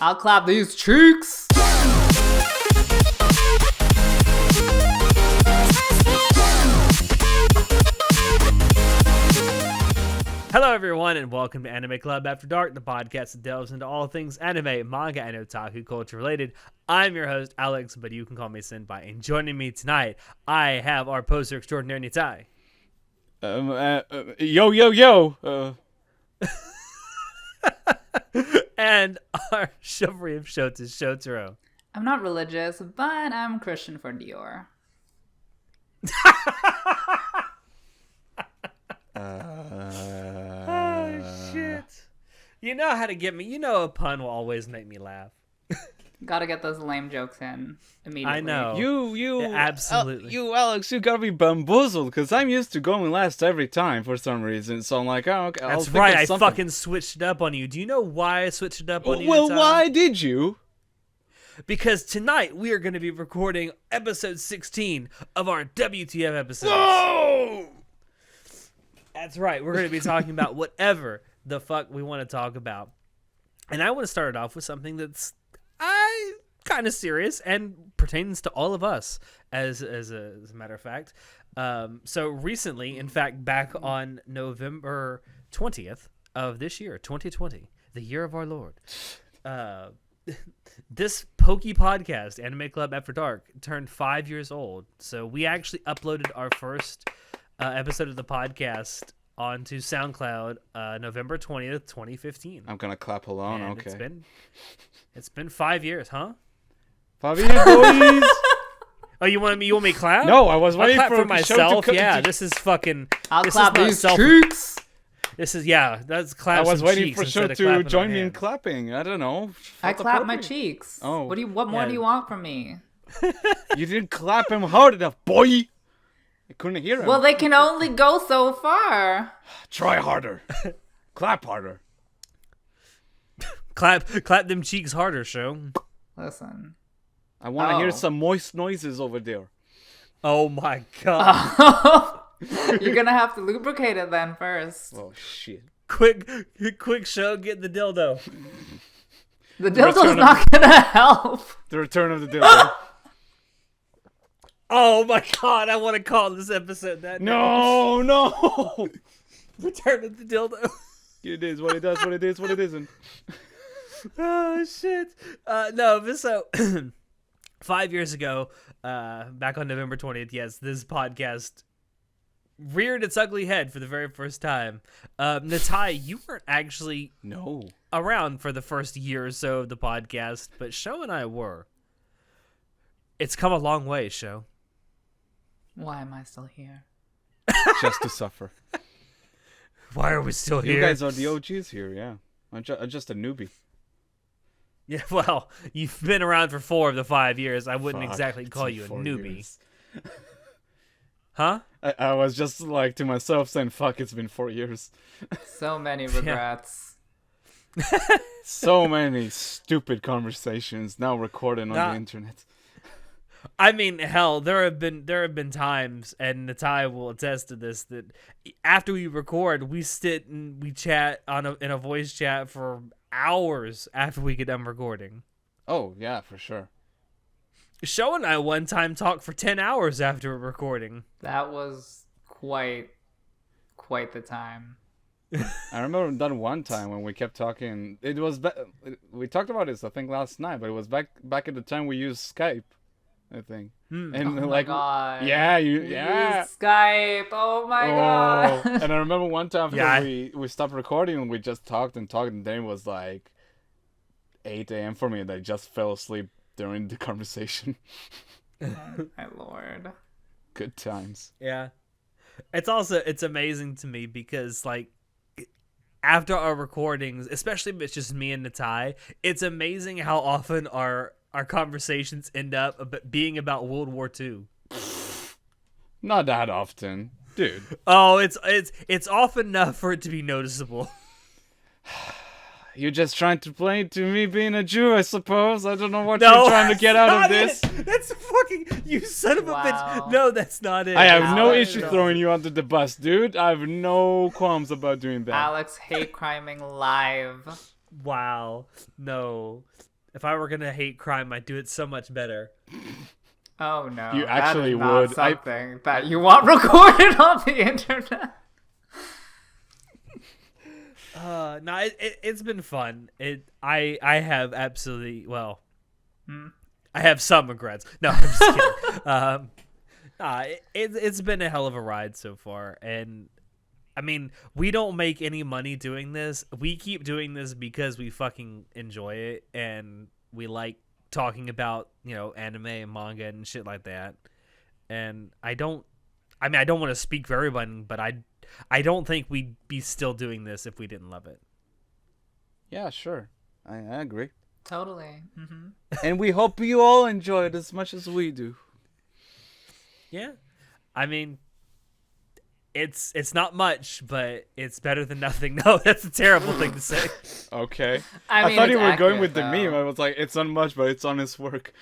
I'll clap these cheeks. Hello, everyone, and welcome to Anime Club After Dark, the podcast that delves into all things anime, manga, and otaku culture related. I'm your host, Alex, but you can call me Senpai. And joining me tonight, I have our poster extraordinaire, Nitai. Yo. And our chivalry of Shota, Shotaro. I'm not religious, but I'm Christian for Dior. Oh, shit. You know how to get me. You know a pun will always make me laugh. Gotta get those lame jokes in immediately. I know. You, Yeah, absolutely. Alex, you gotta be bamboozled, because I'm used to going last every time for some reason, so I'm like, oh, okay, That's right, I fucking switched it up on you. Do you know why I switched it up on you? Well, why did you? Because tonight we are going to be recording episode 16 of our WTF episodes. Whoa! That's right, we're going to be talking about whatever the fuck we want to talk about. And I want to start it off with something that's kind of serious and pertains to all of us, as a matter of fact. So recently, in fact, back on November 20th of this year, 2020, the year of our Lord, this Pokey podcast, Anime Club After Dark, turned 5 years old. So we actually uploaded our first episode of the podcast onto SoundCloud November 20th, 2015. I'm gonna clap alone, And okay. It's been 5 years, huh? 5 years, boys! Oh, you want me to clap? No, I was I'll waiting clap for the myself. show to Yeah, this is fucking. I'll this clap is not these self- cheeks. This is that's clap. I was some waiting cheeks for show instead of clapping to join our me in hands. clapping. I don't know. I Felt clap my appropriate. cheeks. Oh. What more Yeah. do you want from me? You didn't clap him hard enough, boy! I couldn't hear him. Well, they can only go so far. Try harder. Clap harder. Clap them cheeks harder, show. Listen. I want to hear Oh. some moist noises over there. Oh my god! You're gonna have to lubricate it then first. Oh, shit. Quick show, get the dildo. The return dildo's of- not gonna help. The return of the dildo. Oh my god! I want to call this episode that. No. Return of the dildo. It is what it does, what it is, what it isn't. Oh shit! No, but so 5 years ago, back on November 20th, yes, this podcast reared its ugly head for the very first time. Natai, you weren't actually No. around for the first year or so of the podcast, but Sho and I were. It's come a long way, Sho. Why am I still here? Just to suffer. Why are we still here? You guys are the OGs here, yeah. I'm just a newbie. Yeah, well, you've been around for 4 of the 5 years. I wouldn't Fuck, exactly it's call been you a 4 newbie. years. Huh? I was just like to myself saying, fuck, it's been 4 years. So many regrets. So many stupid conversations now recorded on Nah. the internet. I mean, hell, there have been times, and Natai will attest to this, that after we record, we sit and we chat in a voice chat for hours after we get done recording. Oh, yeah, for sure. Sho and I one time talked for 10 hours after recording. That was quite the time. I remember that one time when we kept talking. It was we talked about this, I think, last night, but it was back at the time we used Skype, I think. And Oh my god. yeah, We yeah. used Skype. Oh my god. And I remember one time after Yeah. we stopped recording and we just talked, and then it was like 8 a.m. for me, and I just fell asleep during the conversation. Oh my lord. Good times. Yeah. It's amazing to me because, like, after our recordings, especially if it's just me and Natai, it's amazing how often our conversations end up being about World War II. Not that often, dude. Oh, it's often enough for it to be noticeable. You're just trying to play to me being a Jew, I suppose. I don't know what you're trying to get out of this. That's fucking, you son of a Wow. bitch. No, that's not it. I have no Alex. issue throwing you under the bus, dude. I have no qualms about doing that. Alex hate criming live. Wow. No. If I were gonna hate crime, I'd do it so much better. Oh no, You that actually is not would. something that you want recorded on the internet. No, it's been fun. I have absolutely I have some regrets. No, I'm just kidding. It's been a hell of a ride so far, and I mean, we don't make any money doing this. We keep doing this because we fucking enjoy it, and we like talking about, anime and manga and shit like that. And I don't want to speak for everyone, but I don't think we'd be still doing this if we didn't love it. Yeah, sure. I agree. Totally. Mm-hmm. And we hope you all enjoy it as much as we do. Yeah. I mean, it's not much, but it's better than nothing. No, that's a terrible thing to say. Okay. I mean, thought you it's were going accurate, with the though. meme. I was like, it's not much, but it's honest work.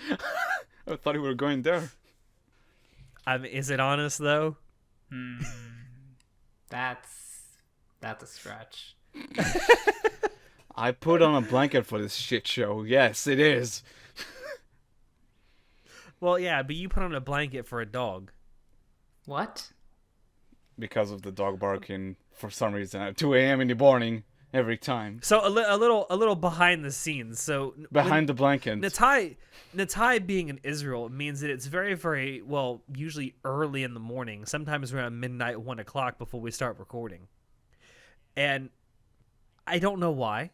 I thought you were going there. I mean, is it honest though? That's a stretch. I put on a blanket for this shit show. Yes, it is. Well, yeah, but you put on a blanket for a dog. What? Because of the dog barking for some reason at 2 a.m. in the morning every time. So a little behind the scenes. So Behind the blanket. Natai being in Israel means that it's very, very, usually early in the morning, sometimes around midnight, 1 o'clock before we start recording. And I don't know why,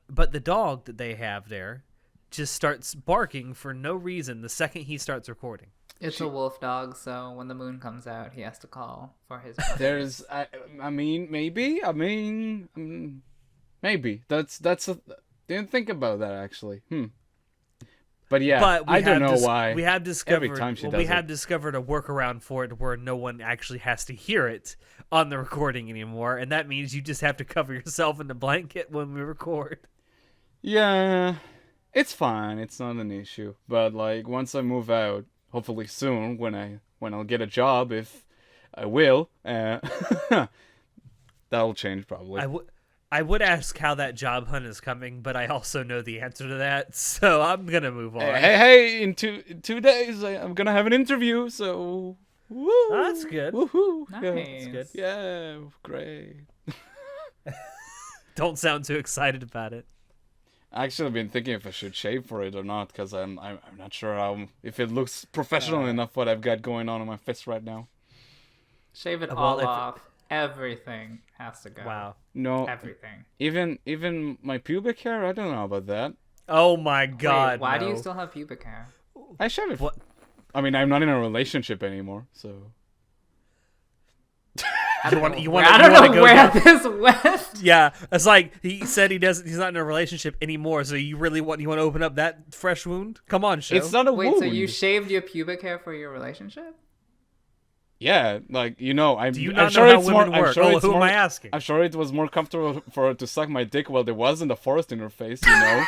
but the dog that they have there just starts barking for no reason the second he starts recording. It's a wolf dog, so when the moon comes out, he has to call for his. There's, maybe. Maybe. That's didn't think about that actually. But yeah, But I don't know why. We have discovered every time she does we it. have discovered a workaround for it where no one actually has to hear it on the recording anymore, and that means you just have to cover yourself in a blanket when we record. Yeah, it's fine. It's not an issue. But like once I move out, hopefully soon, when I'll get a job, if I will, that'll change probably. I would ask how that job hunt is coming, but I also know the answer to that, so I'm gonna move on. Hey! In two days, I'm gonna have an interview. So, woo! That's good. Woohoo! Nice. Yeah, That's good. yeah, great. Don't sound too excited about it. Actually, I've been thinking if I should shave for it or not, because I'm not sure if it looks professional enough what I've got going on my face right now. Shave it Well, all if- off. Everything has to go. Wow. No, Everything. even my pubic hair. I don't know about that. Oh my God. Wait, why do no. you still have pubic hair? I shave it. What? I mean, I'm not in a relationship anymore, so. I You don't wanna- know you where- wanna- I you don't wanna know go where down- this went. Yeah, it's like he said he's not in a relationship anymore. So you want to open up that fresh wound? Come on, show. It's not a Wait, wound. so you shaved your pubic hair for your relationship? Yeah, like I'm. Do you I'm not sure know how it's women more. I'm work? sure Oh, it's who more, am I asking? I'm sure it was more comfortable for her to suck my dick while there wasn't a forest in her face. You know.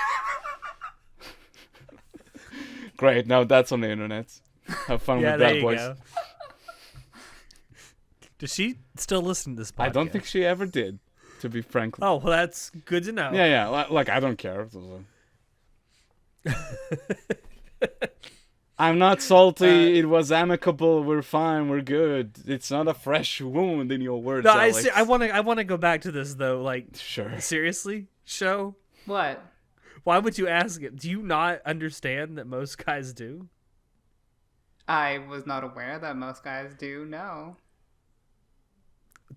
Great. Now that's on the internet. Have fun Yeah, with there that, you boys. go. Does she still listen to this podcast? I don't think she ever did, to be frank. Oh, well, that's good to know. Yeah. Like I don't care. I'm not salty. It was amicable. We're fine. We're good. It's not a fresh wound in your words, No, Alex. I want to go back to this though. Like, Sure. seriously, show. What? Why would you ask it? Do you not understand that most guys do? I was not aware that most guys do. No.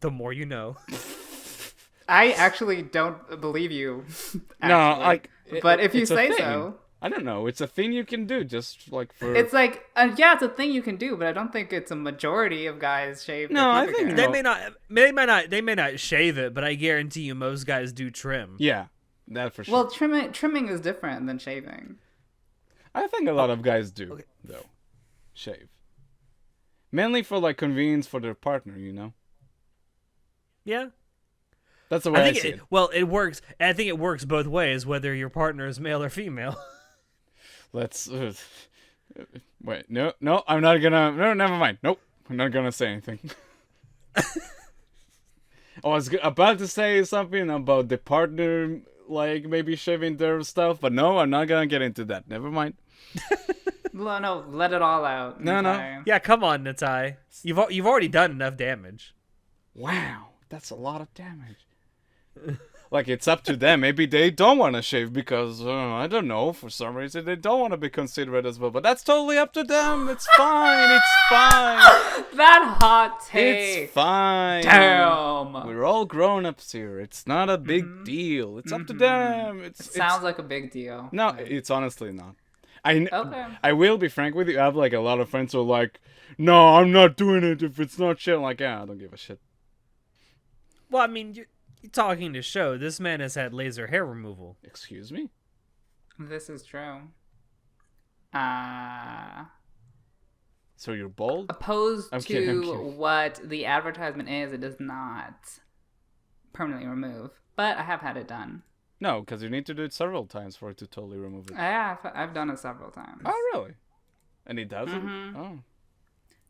The more you know. I actually don't believe you. No, actually. like. But if you it's a say thing. so. I don't know. It's a thing you can do, just like for. It's like, yeah, it's a thing you can do, but I don't think it's a majority of guys shave. No, their I pubic think hair. They may not shave it, but I guarantee you most guys do trim. Yeah, that for sure. Well, trimming is different than shaving. I think a lot of guys do, though. Shave. Mainly for like convenience for their partner, you know. Yeah. That's the way I, see it. It works. I think it works both ways, whether your partner is male or female. Let's wait. No, I'm not gonna. No, never mind. Nope, I'm not gonna say anything. I was about to say something about the partner like maybe shaving their stuff, but no, I'm not gonna get into that. Never mind. No, let it all out. No, no. Natai. Yeah, come on, Natai. You've already done enough damage. Wow, that's a lot of damage. Like, it's up to them. Maybe they don't want to shave because, I don't know, for some reason they don't want to be considerate as well. But that's totally up to them. It's fine. It's fine. That hot take. It's fine. Damn. We're all grown-ups here. It's not a big deal. It's up to them. It sounds like a big deal. No, it's honestly not. I Okay. I will be frank with you. I have like a lot of friends who are like, no, I'm not doing it if it's not shit. I'm like, yeah, I don't give a shit. Well, I mean, you're talking to show. This man has had laser hair removal. Excuse me? This is true. So you're bald? Opposed I'm to kidding. what the advertisement is, it does not permanently remove. But I have had it done. No, because you need to do it several times for it to totally remove it. I've done it several times. Oh, really? And it doesn't? Oh.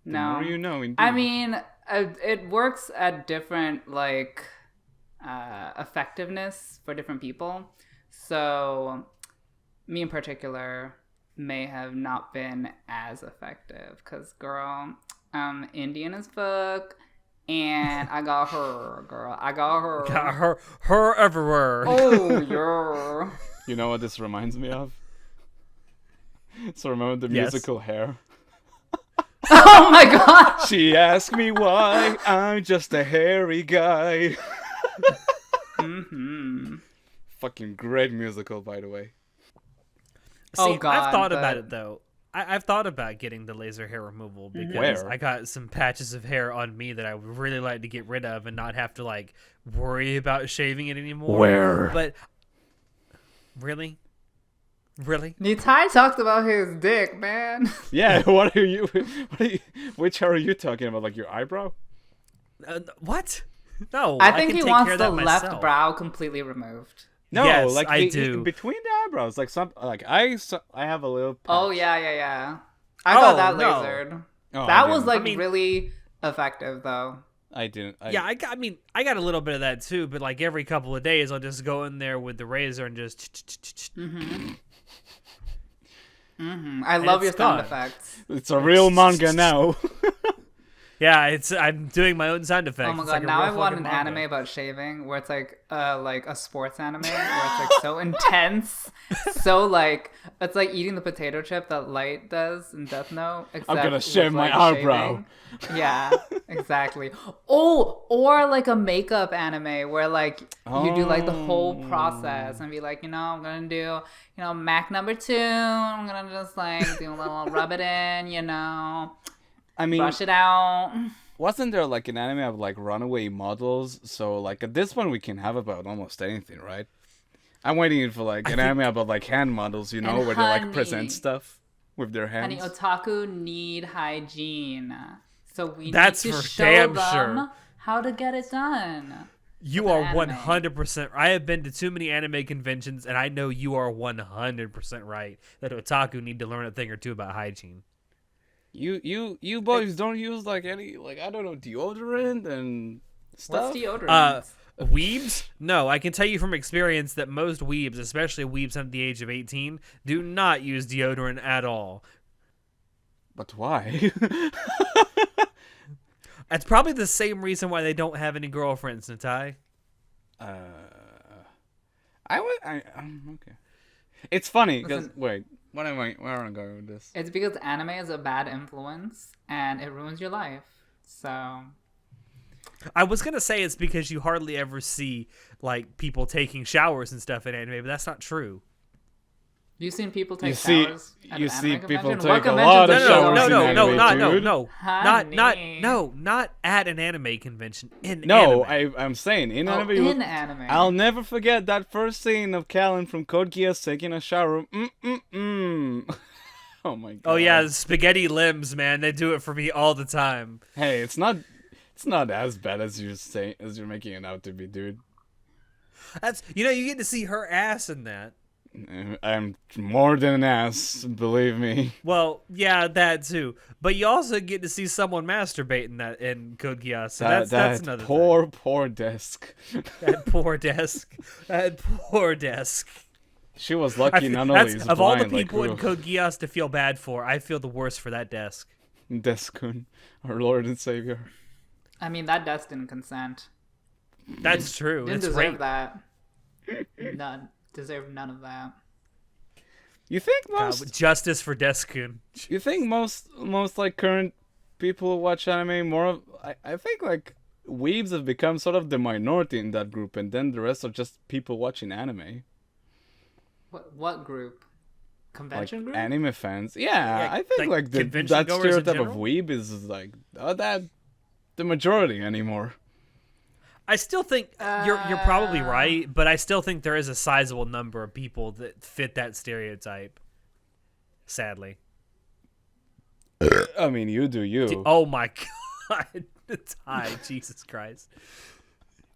The No. more you know, indeed. I mean, it works at different, like, effectiveness for different people. So, me in particular may have not been as effective. Because, girl, I'm Indian as fuck. And I got her, girl. I got her. Got her everywhere. Oh, yeah. You know what this reminds me of? So remember the Yes. musical Hair? Oh my god. She asked me why I'm just a hairy guy. Fucking great musical, by the way. See, Oh, God, I've thought but- about it though. I've thought about getting the laser hair removal because Where? I got some patches of hair on me that I would really like to get rid of and not have to like worry about shaving it anymore. Where? But really? Nitai talks about his dick, man. Yeah, which hair are you talking about? Like your eyebrow? What? No, I think can he take wants care of the that left myself. brow completely removed. No, Yes, like I do. between the eyebrows, like I have a little. Patch. Oh yeah. I got that no. lasered. Oh, That I was didn't. like I mean- really effective though. I didn't. Yeah, I mean, I got a little bit of that too, but like every couple of days, I'll just go in there with the razor and just. I love your it's sound gone. effects. It's a real manga now. Yeah, I'm doing my own sound effects. Oh my It's god! like a Now real I want fucking an manga. anime about shaving where it's like a sports anime where it's like so intense, so like it's like eating the potato chip that Light does in Death Note. Except gonna with, shave my like, eyebrow. shaving. Yeah, exactly. Oh, or like a makeup anime where like you do like the whole process and be like, I'm gonna do Mac number 2. I'm gonna just like do a little rub it in, I mean, brush it out. wasn't there like an anime of like runaway models? So like at this point we can have about almost anything, right? I'm waiting for like an anime about like hand models, And where they like honey. present stuff with their hands. Honey, otaku need hygiene. So we That's need to for show damn them sure. how to get it done. You with are an anime. 100%. I have been to too many anime conventions, and I know you are 100% right that otaku need to learn a thing or two about hygiene. You boys don't use like any like I don't know deodorant and stuff. What's deodorant? Weebs? No, I can tell you from experience that most weebs, especially weebs under the age of 18, do not use deodorant at all. But why? That's probably the same reason why they don't have any girlfriends, Natai. Okay. It's funny because Listen. wait, where am I going with this? It's because anime is a bad influence and it ruins your life. So I was going to say it's because you hardly ever see like people taking showers and stuff in anime, but that's not true. you've seen people take You see- showers at you an see anime people convention? take What a lot convention of do you showers go in to? anime, dude. Not at an anime convention. In No, anime. I'm saying in Oh, anime. in anime. I'll never forget that first scene of Callan from Code Geass taking a shower. Oh my god. Oh yeah, spaghetti limbs, man. They do it for me all the time. Hey, it's not as bad as you're making it out to be, dude. That's you get to see her ass in that. I'm more than an ass, believe me. Well, yeah, that too. But you also get to see someone masturbate in Code Geass. So that's another poor desk. thing. That poor desk. That poor desk. She was lucky none of these of all the blind, people in like, Code Geass to feel bad for, I feel the worst for that desk. Deskun, our Lord and Savior. I mean, that desk didn't consent. That's true. Didn't It's deserve rape. that. Deserved none of that. You think God, justice for Deskun. You think most like current people who watch anime more of I think like weebs have become sort of the minority in that group, and then the rest are just people watching anime. What group? Convention Like group? anime fans. Yeah, I think like like convention that goers in stereotype of general? weeb is like that the majority anymore. I still think you're probably right, but I still think there is a sizable number of people that fit that stereotype. Sadly. I mean, you do you. Oh my god. Ty, Jesus Christ.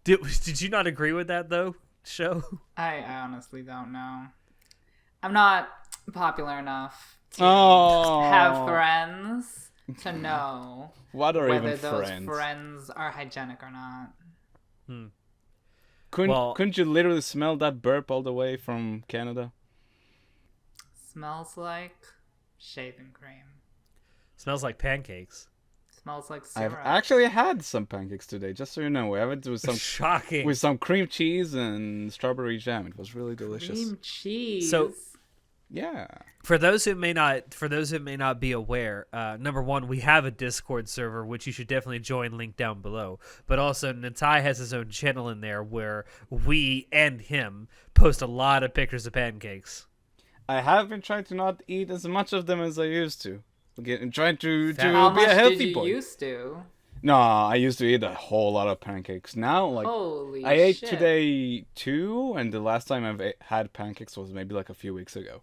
Did you not agree with that though, show? I honestly don't know. I'm not popular enough to Oh. have friends to know What are whether even those friends? friends are hygienic or not. Couldn't you literally smell that burp all the way from Canada? Smells like shaving cream. Smells like pancakes. Smells like I've syrup. actually had some pancakes today, just so you know. We have it with some Shocking. with some cream cheese and strawberry jam. It was really delicious. Cream cheese. So- Yeah. For those who may not be aware, number one, we have a Discord server which you should definitely join. Link down below. But also, Natai has his own channel in there where we and him post a lot of pictures of pancakes. I have been trying to not eat as much of them as I used to. I'm trying to How be a much healthy did you boy. used to? No, I used to eat a whole lot of pancakes. Now, like, Holy I ate shit. today 2, and the last time I've had pancakes was maybe like a few weeks ago.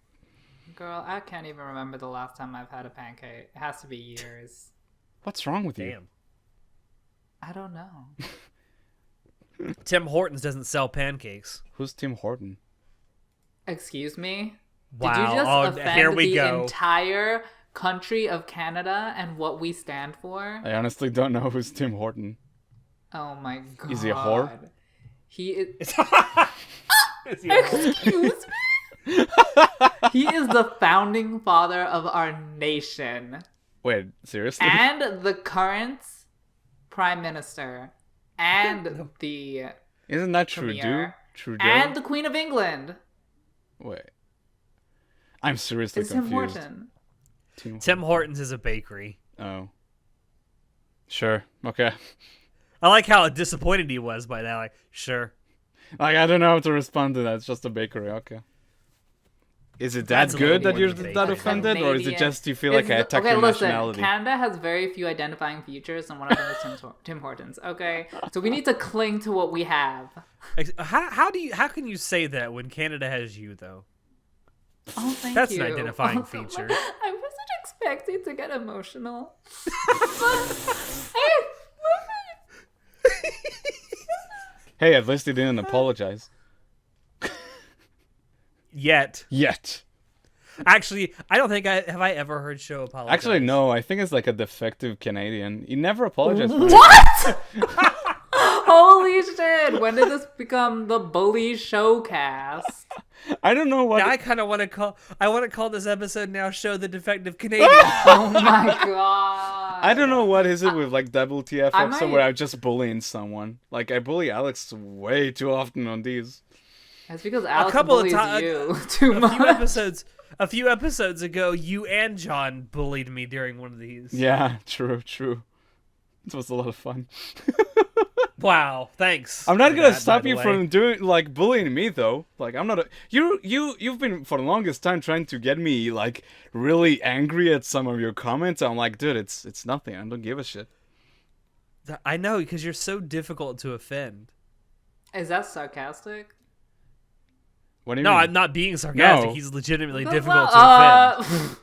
Girl, I can't even remember the last time I've had a pancake. It has to be years. What's wrong with you? Damn. I don't know. Tim Hortons doesn't sell pancakes. Who's Tim Horton? Excuse me? Wow. Did you just Oh, offend here we the go. entire country of Canada and what we stand for? I honestly don't know who's Tim Horton. Oh my god. Is he a whore? He is... Is he a whore? Excuse me? He is the founding father of our nation. Wait, seriously? And the current prime minister. And the Isn't that Trudeau? premier. Trudeau? And the Queen of England. Wait. I'm seriously It's Tim confused. Horton. Tim Hortons is a bakery. Oh. Sure. Okay. I like how disappointed he was by that. Like, sure. Like, I don't know how to respond to that. It's just a bakery. Okay. Is it that That's a good little that you're more than that bacon. offended, or is it Canadian. just you feel like I attacked your listen, nationality? Canada has very few identifying features, and one of them is Tim Hortons. Okay, so we need to cling to what we have. How can you say that when Canada has you though? Oh, thank That's you. an identifying feature. I wasn't expecting to get emotional. Hey, at least he didn't apologize. Yet. Actually, I don't think have I ever heard Show apologize. Actually, no. I think it's like a defective Canadian. He never apologized. For What? Holy shit! When did this become the Bully Showcast? I don't know what. I kind of want to call this episode now "Show the Defective Canadian." Oh my god! I don't know what is it with like WTF I episode might- where I'm just bullying someone. Like I bully Alex way too often on these. It's because Alex couple of bullies ti- you too much. A few episodes ago, you and John bullied me during one of these. Yeah, true. It was a lot of fun. Wow, thanks. I'm not for gonna that, stop by the you way. from doing like bullying me though. Like I'm not a you've been for the longest time trying to get me like really angry at some of your comments. I'm like, dude, it's nothing. I don't give a shit. I know, because you're so difficult to offend. Is that sarcastic? What do you No, mean? I'm not being sarcastic. No. He's legitimately difficult to offend.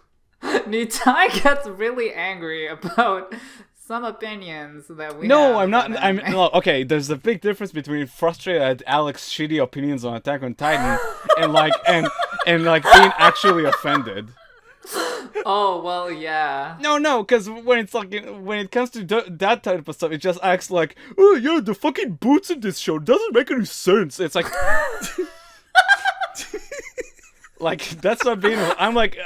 Nitai gets really angry about some opinions that we No, have I'm not. about I'm anime. no, okay. There's a big difference between frustrated at Alex's shitty opinions on Attack on Titan and like being actually offended. Oh, well, yeah. No, because when it's like when it comes to that type of stuff, it just acts like, oh yeah, the fucking boots in this show doesn't make any sense. It's like, like that's not being. I'm like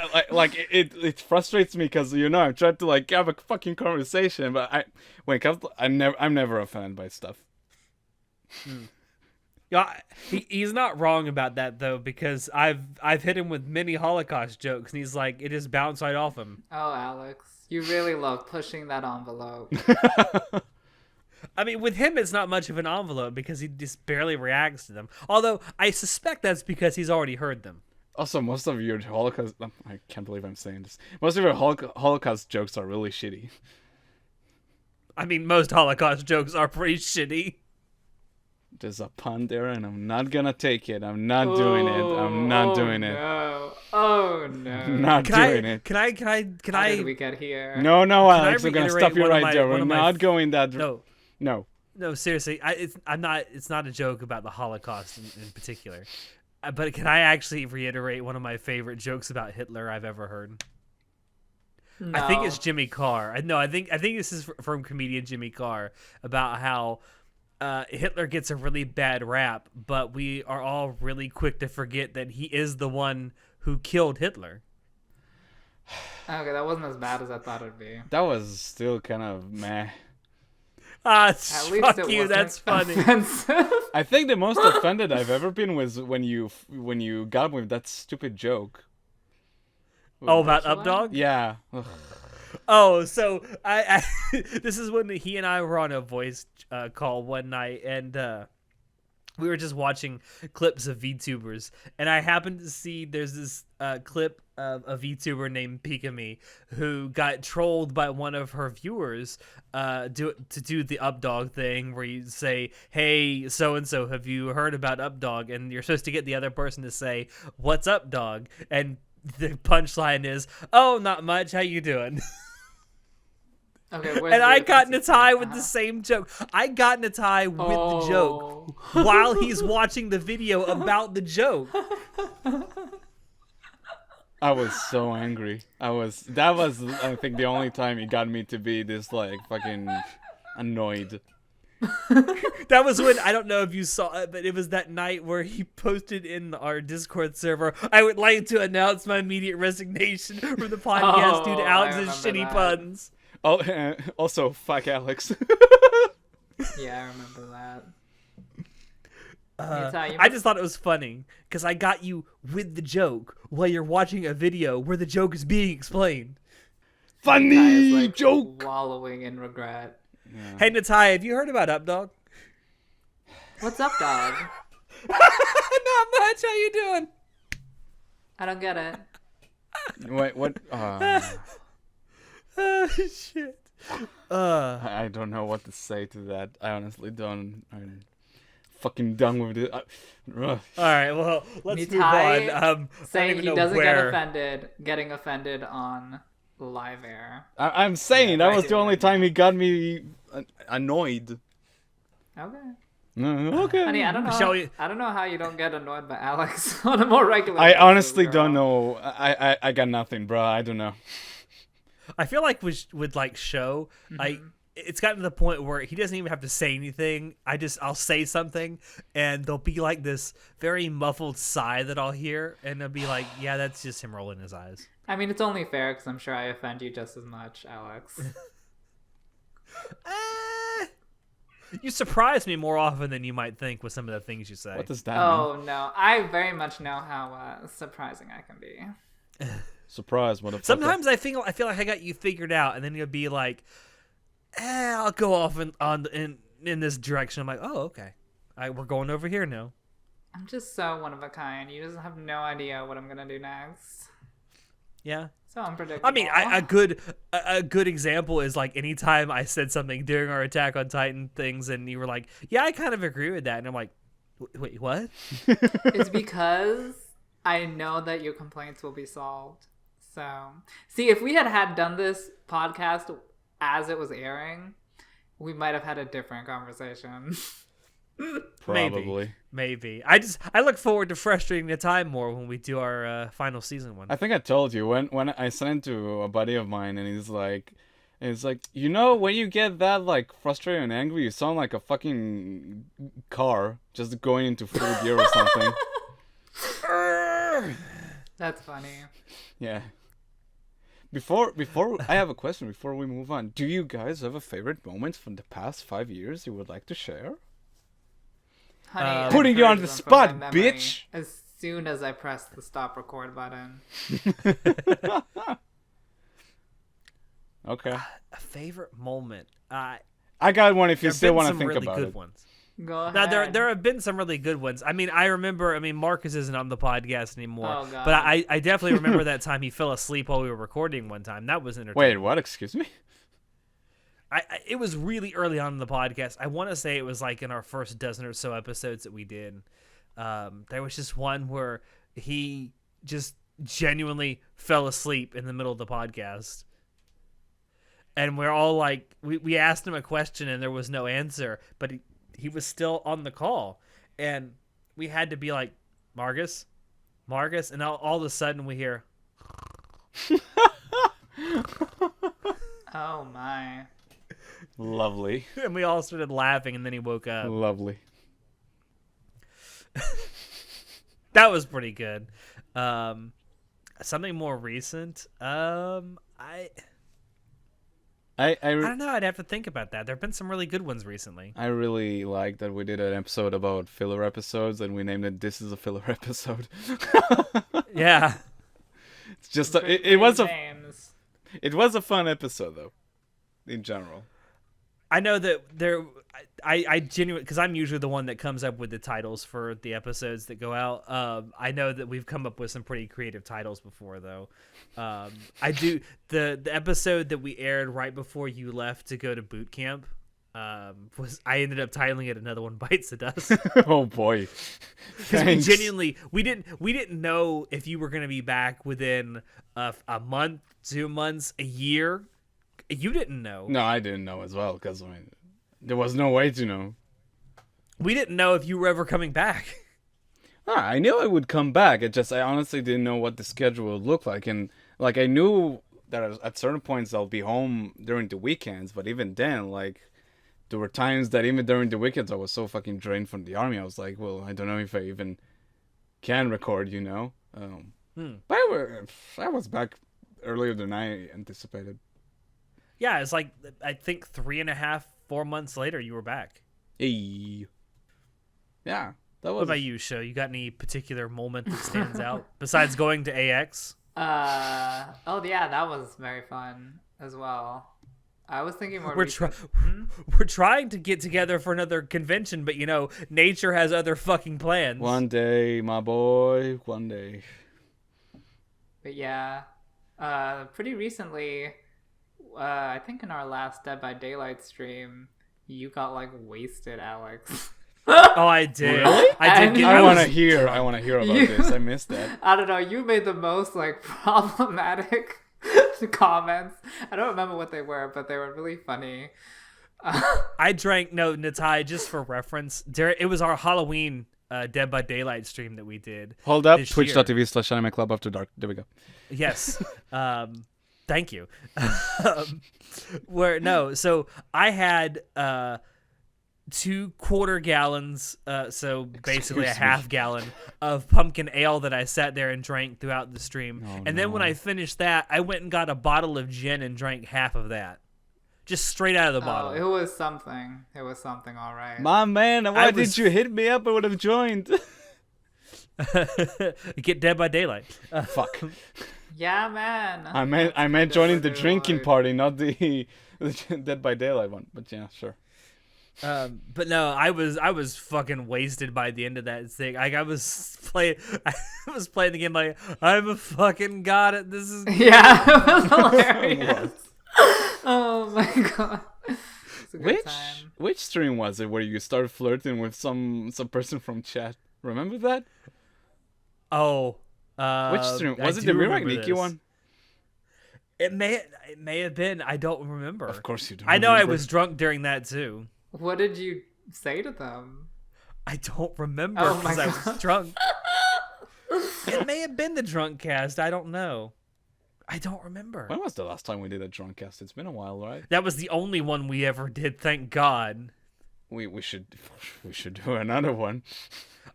it frustrates me because I'm trying to like have a fucking conversation, but when it comes, I'm never offended by stuff. Yeah, he's not wrong about that though, because I've hit him with many Holocaust jokes, and he's like, it just bounced right off him. Oh, Alex, you really love pushing that envelope. I mean, with him, it's not much of an envelope because he just barely reacts to them. Although I suspect that's because he's already heard them. Also, most of your Holocaust, I can't believe I'm saying this. Most of your Holocaust jokes are really shitty. I mean, most Holocaust jokes are pretty shitty. There's a pun there, and I'm not gonna take it. I'm not doing it. I'm not doing it. No. Oh no! I'm not doing it. Can I? How did we get here? No, Alex, I I'm gonna reiterate stop you one of right my- there. one We're of my not f- going that. No, No. seriously, it's not a joke about the Holocaust in particular. But can I actually reiterate one of my favorite jokes about Hitler I've ever heard? No. I think it's Jimmy Carr. I think this is from comedian Jimmy Carr about how Hitler gets a really bad rap, but we are all really quick to forget that he is the one who killed Hitler. Okay, that wasn't as bad as I thought it'd be. That was still kind of meh. At least Fuck it you. wasn't That's funny. offensive. I think the most offended I've ever been was when you got with that stupid joke. Oh, about Which one? Updog? Yeah. Ugh. Oh, so I this is when he and I were on a voice call one night, and we were just watching clips of VTubers, and I happened to see there's this clip of a VTuber named Pikami who got trolled by one of her viewers to do the Updog thing, where you say, "Hey, so and so, have you heard about Updog?" And you're supposed to get the other person to say, "What's up, dog?" And the punchline is, "Oh, not much. How you doing?" Okay, And I got in a tie with the same joke. I got in a tie with the joke while he's watching the video about the joke. I was so angry. That was I think the only time he got me to be this like fucking annoyed. That was when, I don't know if you saw it, but it was that night where he posted in our Discord server, "I would like to announce my immediate resignation from the podcast due to I Alex's remember shitty that. puns." Oh, also fuck Alex. Yeah, I remember that. I just thought it was funny because I got you with the joke while you're watching a video where the joke is being explained. Funny Ty is, like, joke. wallowing in regret. Yeah. Hey, Natai, have you heard about Updog? What's up, dog? Not much. How you doing? I don't get it. Wait, what? Oh, shit. I don't know what to say to that. I honestly don't. I'm fucking done with it. All right, well, let's move Nitai on. Saying he doesn't getting offended on live air. I'm saying that was the only time he got me annoyed. Okay. Okay. Honey, I don't know. Shall we- I don't know how you don't get annoyed by Alex on a more regular I basis, honestly girl. don't know. I got nothing, bro. I don't know. I feel like with like show, like it's gotten to the point where he doesn't even have to say anything. I'll say something, and there'll be like this very muffled sigh that I'll hear, and it'll be like, yeah, that's just him rolling his eyes. I mean, it's only fair because I'm sure I offend you just as much, Alex. You surprise me more often than you might think with some of the things you say. What does that mean? Oh no, I very much know how surprising I can be. Surprise, motherfucker. Sometimes I feel like I got you figured out, and then you'll be like, I'll go off in this direction. I'm like, oh, okay. We're going over here now. I'm just so one of a kind. You just have no idea what I'm gonna do next. Yeah. So unpredictable. I mean, a good example is like anytime I said something during our Attack on Titan things, and you were like, "Yeah, I kind of agree with that," and I'm like, "Wait, what?" It's because I know that your complaints will be solved. So, see, if we had done this podcast as it was airing, we might have had a different conversation. Probably. Maybe. I look forward to frustrating the time more when we do our final season one. I think I told you when I sent it to a buddy of mine, and he's like, you know, when you get that like frustrated and angry, you sound like a fucking car just going into full gear or something. That's funny. Yeah. Before I have a question before we move on. Do you guys have a favorite moment from the past 5 years you would like to share? Honey, I Putting you on purged the them from my spot, memory bitch. As soon as I pressed the stop record button. Okay. A favorite moment. I got one if you There've still been want to some think really about good it. ones. Go ahead. Now there have been some really good ones. I mean, Marcus isn't on the podcast anymore. Oh, God. But I definitely remember that time he fell asleep while we were recording one time. That was entertaining. Wait, what? Excuse me? It was really early on in the podcast. I want to say it was like in our first dozen or so episodes that we did. There was just one where he just genuinely fell asleep in the middle of the podcast. And we're all like, we asked him a question and there was no answer, but he was still on the call. And we had to be like, Marcus? And all of a sudden we hear, Oh my. Lovely. and we all started laughing, and then he woke up. Lovely. That was pretty good. Something more recent. I don't know. I'd have to think about that. There have been some really good ones recently. I really like that we did an episode about filler episodes and we named it "This is a filler episode." Yeah. It's just it was names. it was a fun episode though, in general. I know that I genuinely, because I'm usually the one that comes up with the titles for the episodes that go out. I know that we've come up with some pretty creative titles before, though. I do the episode that we aired right before you left to go to boot camp. I ended up titling it "Another One Bites the Dust." Oh boy, Because we genuinely we didn't know if you were going to be back within a month, 2 months, a year. You didn't know. No, I didn't know as well because I mean, there was no way to know. We didn't know if you were ever coming back. I knew I would come back. I honestly didn't know what the schedule would look like, and like I knew that at certain points I'll be home during the weekends, but even then, like there were times that even during the weekends I was so fucking drained from the army. I was like, well, I don't know if I even can record, you know. But I was back earlier than I anticipated. Yeah, it's like, I think 3.5, 4 months later, you were back. Hey. Yeah, that was. What about you, Sho? You got any particular moment that stands out besides going to AX? Oh yeah, that was very fun as well. I was thinking more. We're trying to get together for another convention, but you know, nature has other fucking plans. One day, my boy, one day. But yeah, pretty recently, I think in our last Dead by Daylight stream, you got like wasted, Alex. Oh, I did. Really? I did. I want to hear about this. I missed that. I don't know. You made the most like problematic comments. I don't remember what they were, but they were really funny. I drank Natai, just for reference. It was our Halloween Dead by Daylight stream that we did. Hold up, this twitch.tv/Anime Club After Dark. There we go. Yes. Thank you. So I had 2 quarter gallons, so basically a half gallon of pumpkin ale that I sat there and drank throughout the stream. And then when I finished that, I went and got a bottle of gin and drank half of that. Just straight out of the bottle. It was something. It was something, all right. My man, why did you hit me up? I would have joined. Get Dead by Daylight. Fuck. Yeah, man. I meant joining the drinking party, not the Dead by Daylight one. But yeah, sure. But no, I was fucking wasted by the end of that thing. Like I was playing the game like I'm a fucking god at this is. Yeah, it was hilarious. Oh my god. It's a good time. Which stream was it where you started flirting with some person from chat? Remember that? Oh, which stream was it? The Mirak Nikki one? It may have been. I don't remember. Of course you don't. I know I remember. was drunk during that too. What did you say to them? I don't remember Oh my because I was God. drunk. It may have been the drunk cast. I don't know. I don't remember. When was the last time we did a drunk cast? It's been a while, right? That was the only one we ever did. Thank God. We should do another one.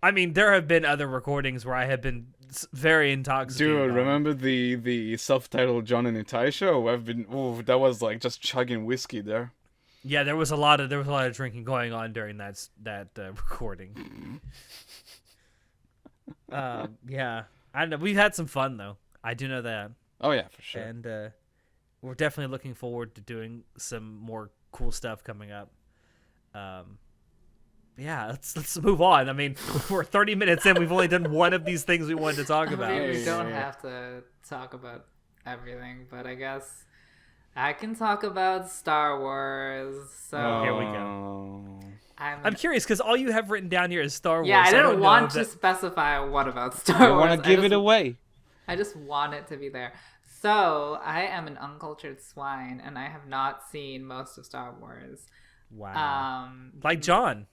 I mean, there have been other recordings where I have been very intoxicated. Dude, on. remember the self-titled John and Itai show? That was like just chugging whiskey there. Yeah, there was a lot of drinking going on during that recording. Yeah, I don't know. We've had some fun though. I do know that, Oh yeah, for sure. and we're definitely looking forward to doing some more cool stuff coming up. Yeah, let's move on. I mean, we're 30 minutes in. We've only done one of these things we wanted to talk about. I mean, we Yeah, don't yeah. have to talk about everything, but I guess I can talk about Star Wars. So Here we go. I'm curious because all you have written down here is Star Wars. Yeah, I don't didn't know want to that- specify what about Star You Wars. want to give it away? I just want it to be there. So I am an uncultured swine, and I have not seen most of Star Wars. Wow. Like John.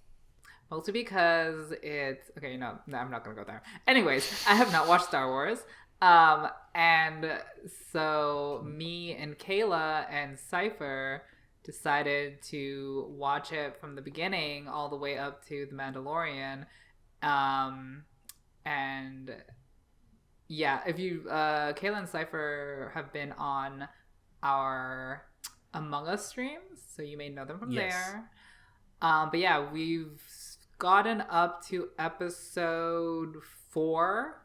Mostly because it's okay. No, I'm not gonna go there. Anyways, I have not watched Star Wars. And so me and Kayla and Cypher decided to watch it from the beginning all the way up to The Mandalorian. And yeah, if you Kayla and Cypher have been on our Among Us streams, so you may know them from Yes. there. But yeah, we've gotten up to episode 4,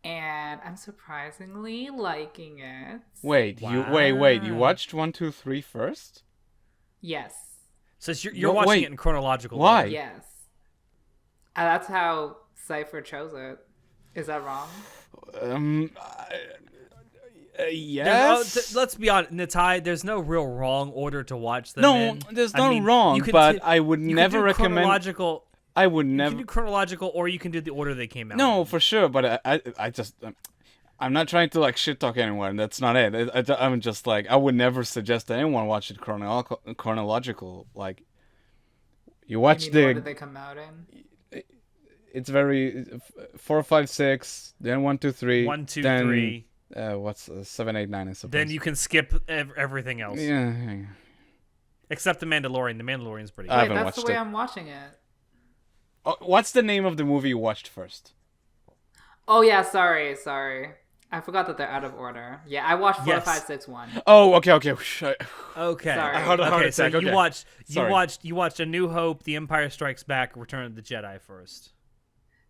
and I'm surprisingly liking it. Wait, wait. You Wow. watched 1, 2, 3 first? Yes. So you're No, watching wait. it in chronological Why? order. Yes. That's how Cypher chose it. Is that wrong? Yes. Let's be honest, Natai, there's no real wrong order to watch them No, in. there's I no mean, wrong, you can but t- I would you can never do recommend. chronological. I would You never. can do chronological, or you can do the order they came out. No, in. for sure, but I just. I'm not trying to like shit talk anyone. That's not it. I'm just like I would never suggest that anyone watch it chronological. Like you watch You mean, what did the. they come out in? It's very 4, 5, 6, then 1, 2, 3. 1, 2, then, 3. What's 7, 8, 9? I suppose. Then you can skip everything else, Yeah. except the Mandalorian. The Mandalorian's pretty I good. haven't Wait, that's the watched way it. I'm watching it. Oh, what's the name of the movie you watched first? Oh yeah, sorry. I forgot that they're out of order. Yeah, I watched 4, Yes. 5, 6, 1. Oh, okay. Okay. Sorry. Hold on, Okay, so okay. you Sorry. watched A New Hope, The Empire Strikes Back, Return of the Jedi first.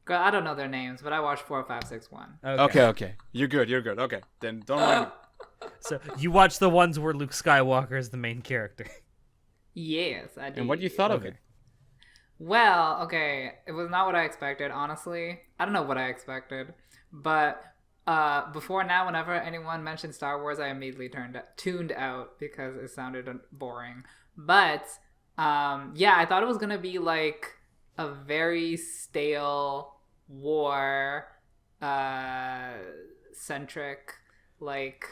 Girl, I don't know their names, but I watched 4, 5, 6, 1. Okay. You're good. Okay. Then don't mind me. So you watched the ones where Luke Skywalker is the main character. Yes, I did. And what you thought of it? Well, okay, it was not what I expected, honestly. I don't know what I expected, but before now, whenever anyone mentioned Star Wars, I immediately tuned out because it sounded boring. But yeah, I thought it was gonna be like a very stale war centric, like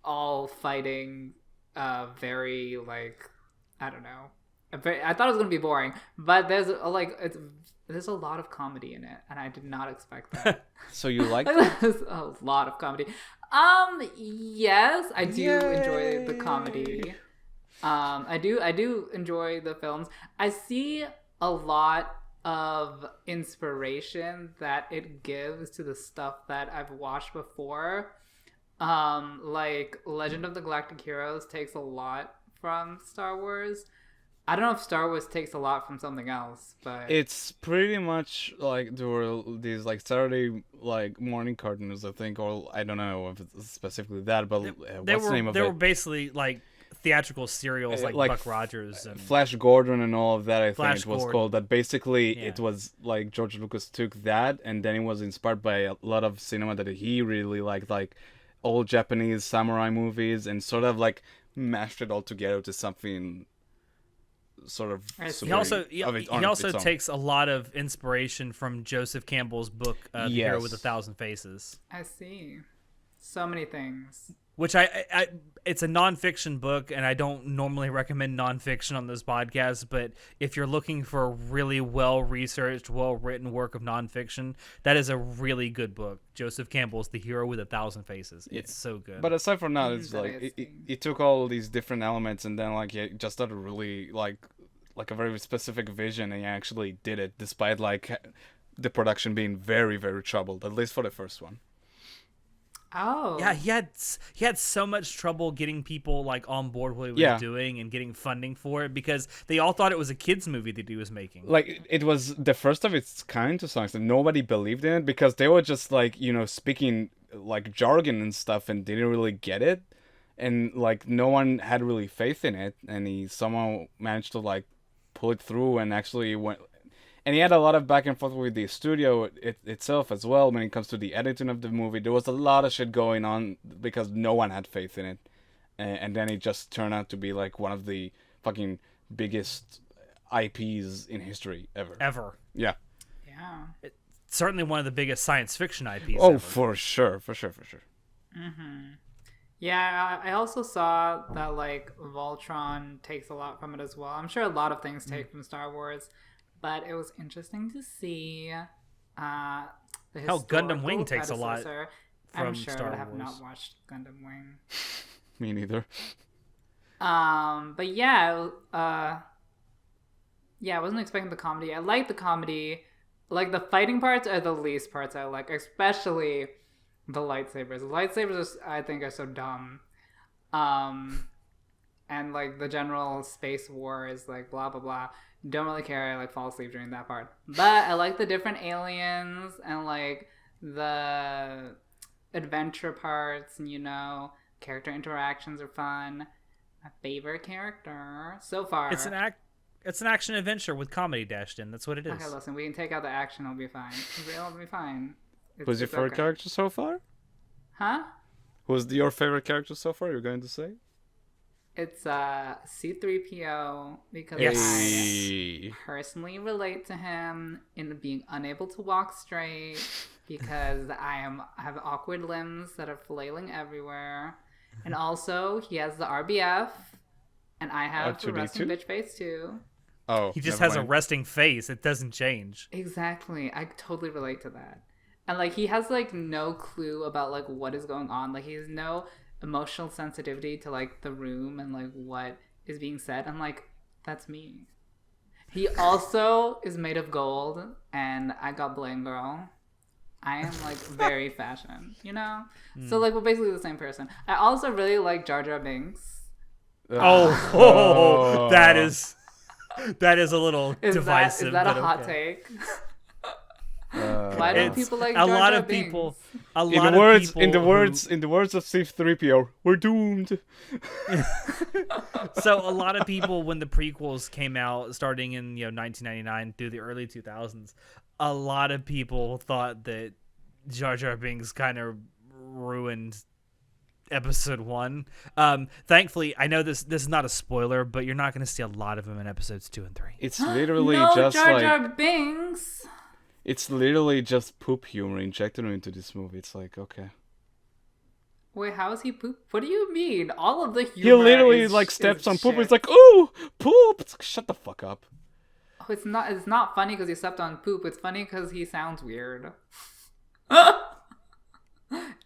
all fighting, very like I don't know. I thought it was gonna be boring, but there's a lot of comedy in it, and I did not expect that. So you like? There's a lot of comedy. Yes, I do enjoy the comedy. I do enjoy the films. I see a lot of inspiration that it gives to the stuff that I've watched before. Like Legend of the Galactic Heroes takes a lot from Star Wars. I don't know if Star Wars takes a lot from something else, but It's pretty much like there were these like Saturday like morning cartoons, I think, or I don't know if it's specifically that, but what's the name of they it? were basically like theatrical serials like like Buck Rogers and Flash Gordon and all of that. I Flash think it was Gordon. called that. Basically, Yeah. it was like George Lucas took that, and then he was inspired by a lot of cinema that he really liked, like old Japanese samurai movies, and sort of like mashed it all together to something sort of. I see. he also of it- he on also its own. takes a lot of inspiration from Joseph Campbell's book The Hero with a Yes. Thousand Faces. I see so many things. which I it's a nonfiction book, and I don't normally recommend nonfiction on this podcast, but if you're looking for a really well-researched, well-written work of nonfiction, that is a really good book. Joseph Campbell's The Hero with a Thousand Faces. It's so good. But aside from that, it's That like is it took all these different elements, and then like he just started really like a very specific vision, and he actually did it despite like the production being very, very troubled, at least for the first one. Oh. Yeah, he had so much trouble getting people like on board what he was doing and getting funding for it, because they all thought it was a kids movie that he was making. Like, it was the first of its kind to some extent. Nobody believed in it because they were just like, you know, speaking like jargon and stuff and didn't really get it, and like no one had really faith in it, and he somehow managed to like pull it through and actually went. And he had a lot of back and forth with the studio itself as well when it comes to the editing of the movie. There was a lot of shit going on because no one had faith in it. And then it just turned out to be like one of the fucking biggest IPs in history ever. Yeah. Yeah. It's certainly one of the biggest science fiction IPs Oh, ever. for sure. Mm-hmm. Yeah, I also saw that like Voltron takes a lot from it as well. I'm sure a lot of things take from Star Wars. But it was interesting to see the Hell, Gundam Wing takes a lot predecessor. from I'm sure Star I have Wars. not watched Gundam Wing. Me neither. But yeah, I wasn't expecting the comedy. I like the comedy. Like the fighting parts are the least parts I like, especially the lightsabers. The lightsabers, I think, are so dumb. And like the general space war is like blah blah blah. Don't really care. I like fall asleep during that part. But I like the different aliens and like the adventure parts, and you know, character interactions are fun. My favorite character so far. It's an action adventure with comedy dashed in. That's what it is. Okay, listen, we can take out the action. It'll be fine. It'll be fine. Who's your favorite character so far? Huh? Who's your favorite character so far? You're going to say? It's C-3PO because Hey. I personally relate to him in being unable to walk straight because I have awkward limbs that are flailing everywhere, and also he has the RBF, and I have the R2D2? resting bitch face too. Oh, He just never has a mind. resting face. It doesn't change. Exactly, I totally relate to that, and like he has like no clue about like what is going on. Like he has no emotional sensitivity to like the room and like what is being said, and like that's me. He also is made of gold, and I got bling girl. I am like very fashion, you know. So like we're basically the same person. I also really like Jar Jar Binks. Oh, that is a little divisive. Is that a but hot okay. take? Why don't It's people like a Jar lot Jar of people? Binks? A lot In the of words, people in the who- words, in the words of C-3PO, we're doomed. So a lot of people, when the prequels came out, starting in 1999 through the early 2000s, a lot of people thought that Jar Jar Binks kind of ruined episode 1. Thankfully, I know this is not a spoiler, but you're not going to see a lot of him in episodes 2 and 3. It's literally No just Jar like Jar Binks. it's literally just poop humor injected into this movie. It's like, okay. Wait, how is he poop? What do you mean? All of the humor. He literally is, like steps is on poop. shit. It's like, ooh, poop. It's like, shut the fuck up. Oh, it's not funny because he stepped on poop. It's funny because he sounds weird.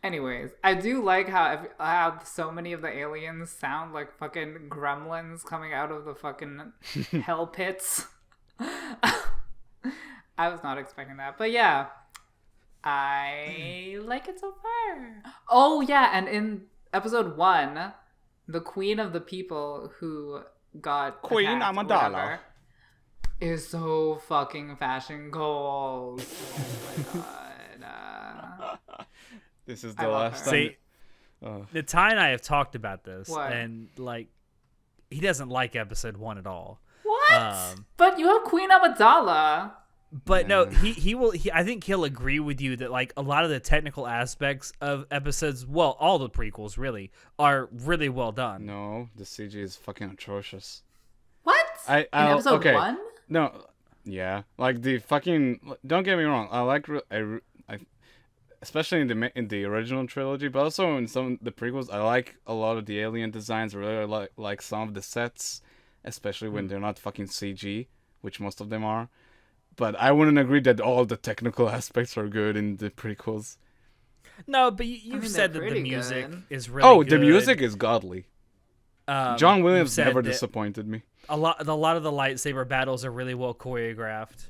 Anyways, I do like how so many of the aliens sound like fucking gremlins coming out of the fucking hell pits. I was not expecting that, but yeah, I like it so far. Oh yeah, and in episode 1, the queen of the people who got Queen attacked, Amidala. whatever, is so fucking fashion goals. Oh my god. This is I the love last her. time. See, the Ty and I have talked about this, What? and like, he doesn't like episode 1 at all. What? But you have Queen Amidala. But no, he will. I think he'll agree with you that like a lot of the technical aspects of episodes, well, all the prequels really are really well done. No, the CG is fucking atrocious. What? In episode okay. 1? No, yeah, like the fucking. Don't get me wrong. I like. especially in the original trilogy, but also in some of the prequels. I like a lot of the alien designs. I really like some of the sets, especially when they're not fucking CG, which most of them are. But I wouldn't agree that all the technical aspects are good in the prequels. No, but you've mean, said they're that the pretty music good. is really good. The music is godly. John You've Williams said never that disappointed me. a lot of the lightsaber battles are really well choreographed.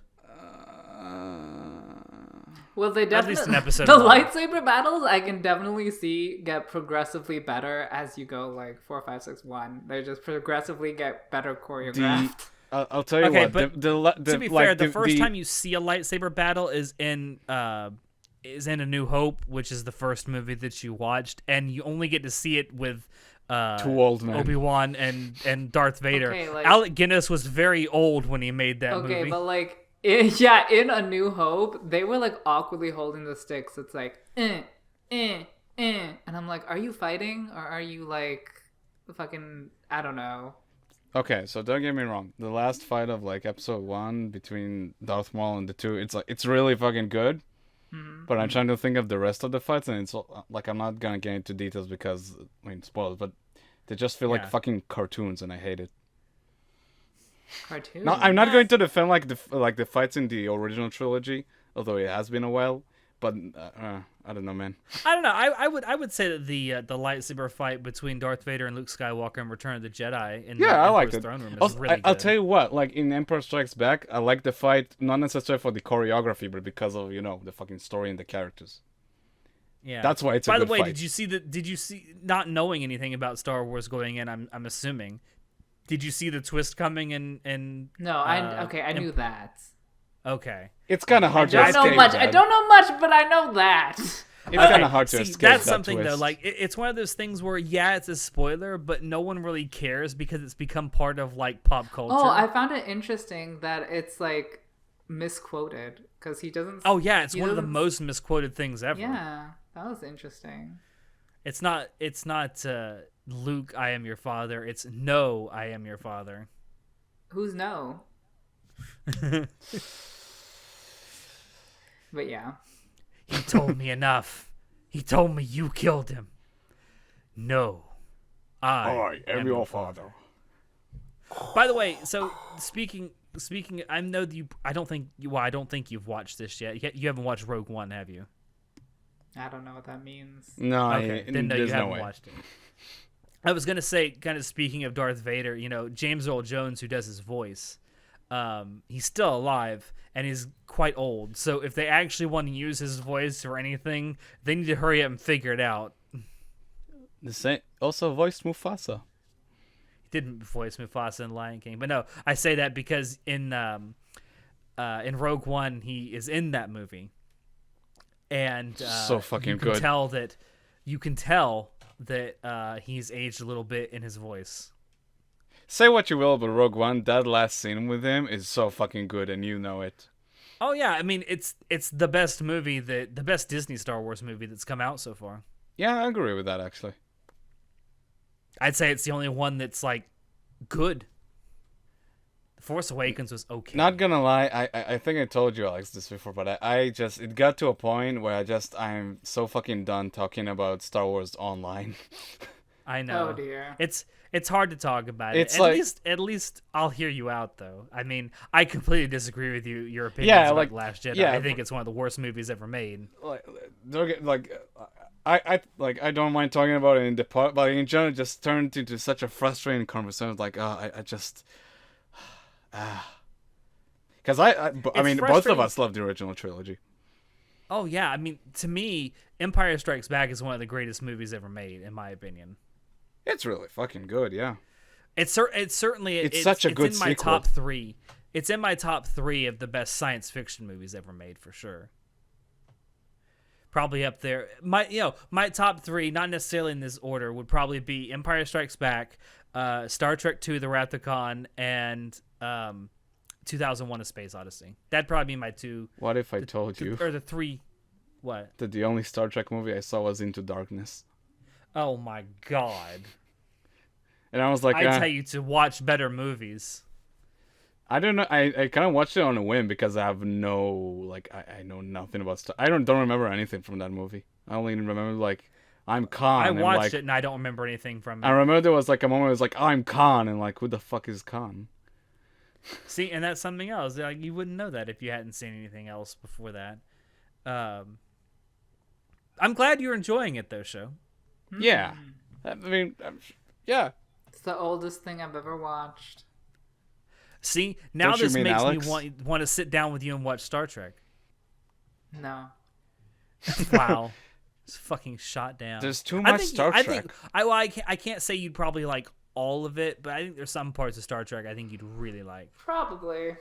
Well, they At least definitely in episode the 1. lightsaber battles I can definitely see get progressively better as you go like 4, 5, 6, 1. They just progressively get better choreographed. I'll tell you Okay, what. but to be fair, the first time you see a lightsaber battle is in A New Hope, which is the first movie that you watched, and you only get to see it with two old men. Obi-Wan and Darth Vader. Okay, like- Alec Guinness was very old when he made that Okay, movie. but like in A New Hope, they were like awkwardly holding the sticks. It's like and I'm like, are you fighting or are you like fucking I don't know. Okay, so don't get me wrong. The last fight of like episode 1 between Darth Maul and the two, it's really fucking good. But I'm trying to think of the rest of the fights, and it's like I'm not gonna get into details because spoilers. But they just feel like fucking cartoons, and I hate it. Cartoon. No, I'm not going to defend like the fights in the original trilogy, although it has been a while. But I don't know, man. I don't know. I would say that the lightsaber fight between Darth Vader and Luke Skywalker in Return of the Jedi in the I Emperor's liked it. throne room is Also, really good. I'll tell you what, like in Empire Strikes Back, I like the fight not necessarily for the choreography, but because of the fucking story and the characters. Yeah, That's why it's a By the good way, fight. did you see not knowing anything about Star Wars going in? I'm assuming. Did you see the twist coming in No, I knew that. Okay. It's kind of hard to I escape. don't know much. that. I don't know much, but I know that. It's kind of hard to See, escape. that's that something twist. though. Like it's one of those things where it's a spoiler, but no one really cares because it's become part of like pop culture. Oh, I found it interesting that it's like misquoted because he doesn't. Oh yeah, it's he one of the doesn't- most misquoted things ever. Yeah, that was interesting. It's not Luke, I am your father. It's no, I am your father. Who's no? But yeah. He told me enough. He told me you killed him. No, I am your father. By the way, so speaking, I know that I don't think you've watched this yet. You haven't watched Rogue One, have you? I don't know what that means. No, Okay, then no, you there's no haven't way. watched it. I was gonna say, kind of speaking of Darth Vader, James Earl Jones, who does his voice, he's still alive and he's quite old. So if they actually want to use his voice for anything, they need to hurry up and figure it out. The same. Also voiced Mufasa. He didn't voice Mufasa in Lion King, but no, I say that because in Rogue One he is in that movie, and So fucking you can good. You can tell that he's aged a little bit in his voice. Say what you will, but Rogue One, that last scene with him is so fucking good, and you know it. Oh yeah, I mean it's the best movie the best Disney Star Wars movie that's come out so far. Yeah, I agree with that actually. I'd say it's the only one that's like good. The Force Awakens was okay. Not gonna lie, I think I told you, Alex, this before, but it got to a point where I'm so fucking done talking about Star Wars online. I know. Oh dear. It's hard to talk about It's it. like- At least I'll hear you out though. I mean, I completely disagree with your opinions Yeah, about like- Last Jedi. yeah, I think it's one of the worst movies ever made. I don't mind talking about it in the part, but in general, it just turned into such a frustrating conversation. Like, I just, because I mean, both of frustrating. us love the original trilogy. Oh yeah, I mean, to me, Empire Strikes Back is one of the greatest movies ever made, in my opinion. It's really fucking good, yeah. It's certainly It's such a good in my sequel. top 3. It's in my top 3 of the best science fiction movies ever made for sure. Probably up there. My top 3, not necessarily in this order, would probably be Empire Strikes Back, Star Trek II: The Wrath of Khan, and 2001: A Space Odyssey. That'd probably be my 2. What if I told you Or the 3. What? that the only Star Trek movie I saw was Into Darkness? Oh my god. And I was like, I tell you to watch better movies. I don't know. I kind of watched it on a whim because I have no like I know nothing about stuff. I don't remember anything from that movie. I only remember like I'm Khan. I watched like, it and I don't remember anything from it. I remember there was like a moment where it was like I'm Khan and like who the fuck is Khan? See, and that's something else. Like you wouldn't know that if you hadn't seen anything else before that. I'm glad you're enjoying it though, Show. Yeah, I mean, yeah. It's the oldest thing I've ever watched. See, now Don't you this mean makes Alex? me want to sit down with you and watch Star Trek. No. Wow. It's fucking shot down. There's too much Star Trek. I can't say you'd probably like all of it, but I think there's some parts of Star Trek I think you'd really like. Probably.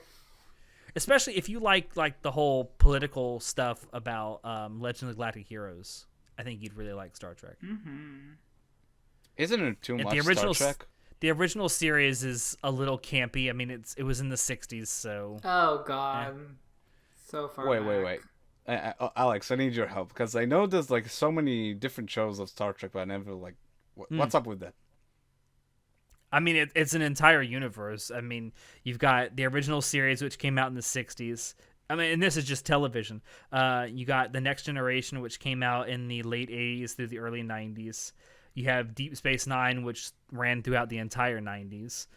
Especially if you like the whole political stuff about Legend of Galactic Heroes. I think you'd really like Star Trek. Mm-hmm. Isn't it too much Star Trek? The original series is a little campy. I mean, it was in the 60s, so... Oh, God. So far Wait. Alex, I need your help, because I know there's, like, so many different shows of Star Trek, but I never, like... What's up with that? I mean, it's an entire universe. I mean, you've got the original series, which came out in the 60s. I mean, and this is just television. You got The Next Generation, which came out in the late 80s through the early 90s. You have Deep Space Nine, which ran throughout the entire 90s.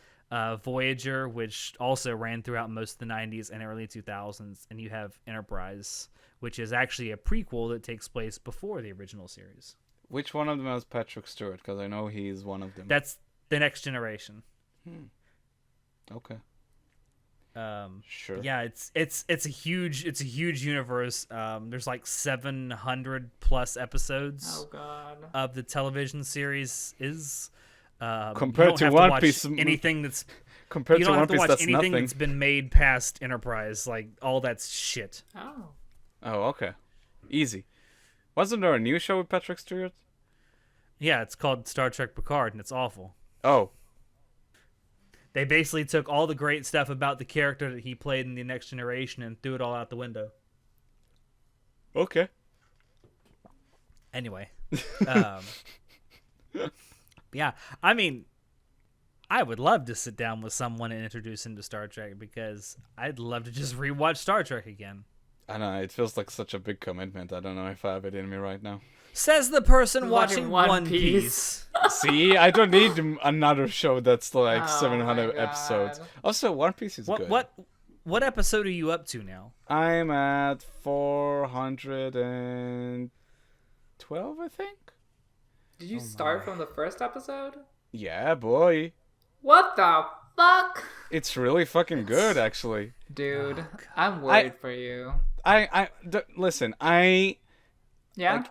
Voyager, which also ran throughout most of the 90s and early 2000s. And you have Enterprise, which is actually a prequel that takes place before the original series. Which one of them has Patrick Stewart? Because I know he's one of them. That's The Next Generation. Okay. Sure. Yeah, it's a huge universe. There's like 700 plus episodes. Oh, God. Of the television series is compared to One Piece, anything that's compared you to don't One have to Piece, watch that's anything nothing. that's been made past Enterprise. Like all that's shit. Oh. Oh, okay. Easy. Wasn't there a new show with Patrick Stewart? Yeah, it's called Star Trek Picard, and it's awful. Oh. They basically took all the great stuff about the character that he played in The Next Generation and threw it all out the window. Okay. Anyway. Yeah, I mean, I would love to sit down with someone and introduce him to Star Trek because I'd love to just rewatch Star Trek again. I don't know, it feels like such a big commitment. I don't know if I have it in me right now. Says the person watching One Piece. See, I don't need another show that's like Oh 700 my episodes. God. Also, One Piece is good. What episode are you up to now? I'm at 412, I think. Did you start from the first episode? Yeah, boy. What the fuck? It's really fucking good, actually. Dude, I'm worried for you. Listen, Yeah? Like,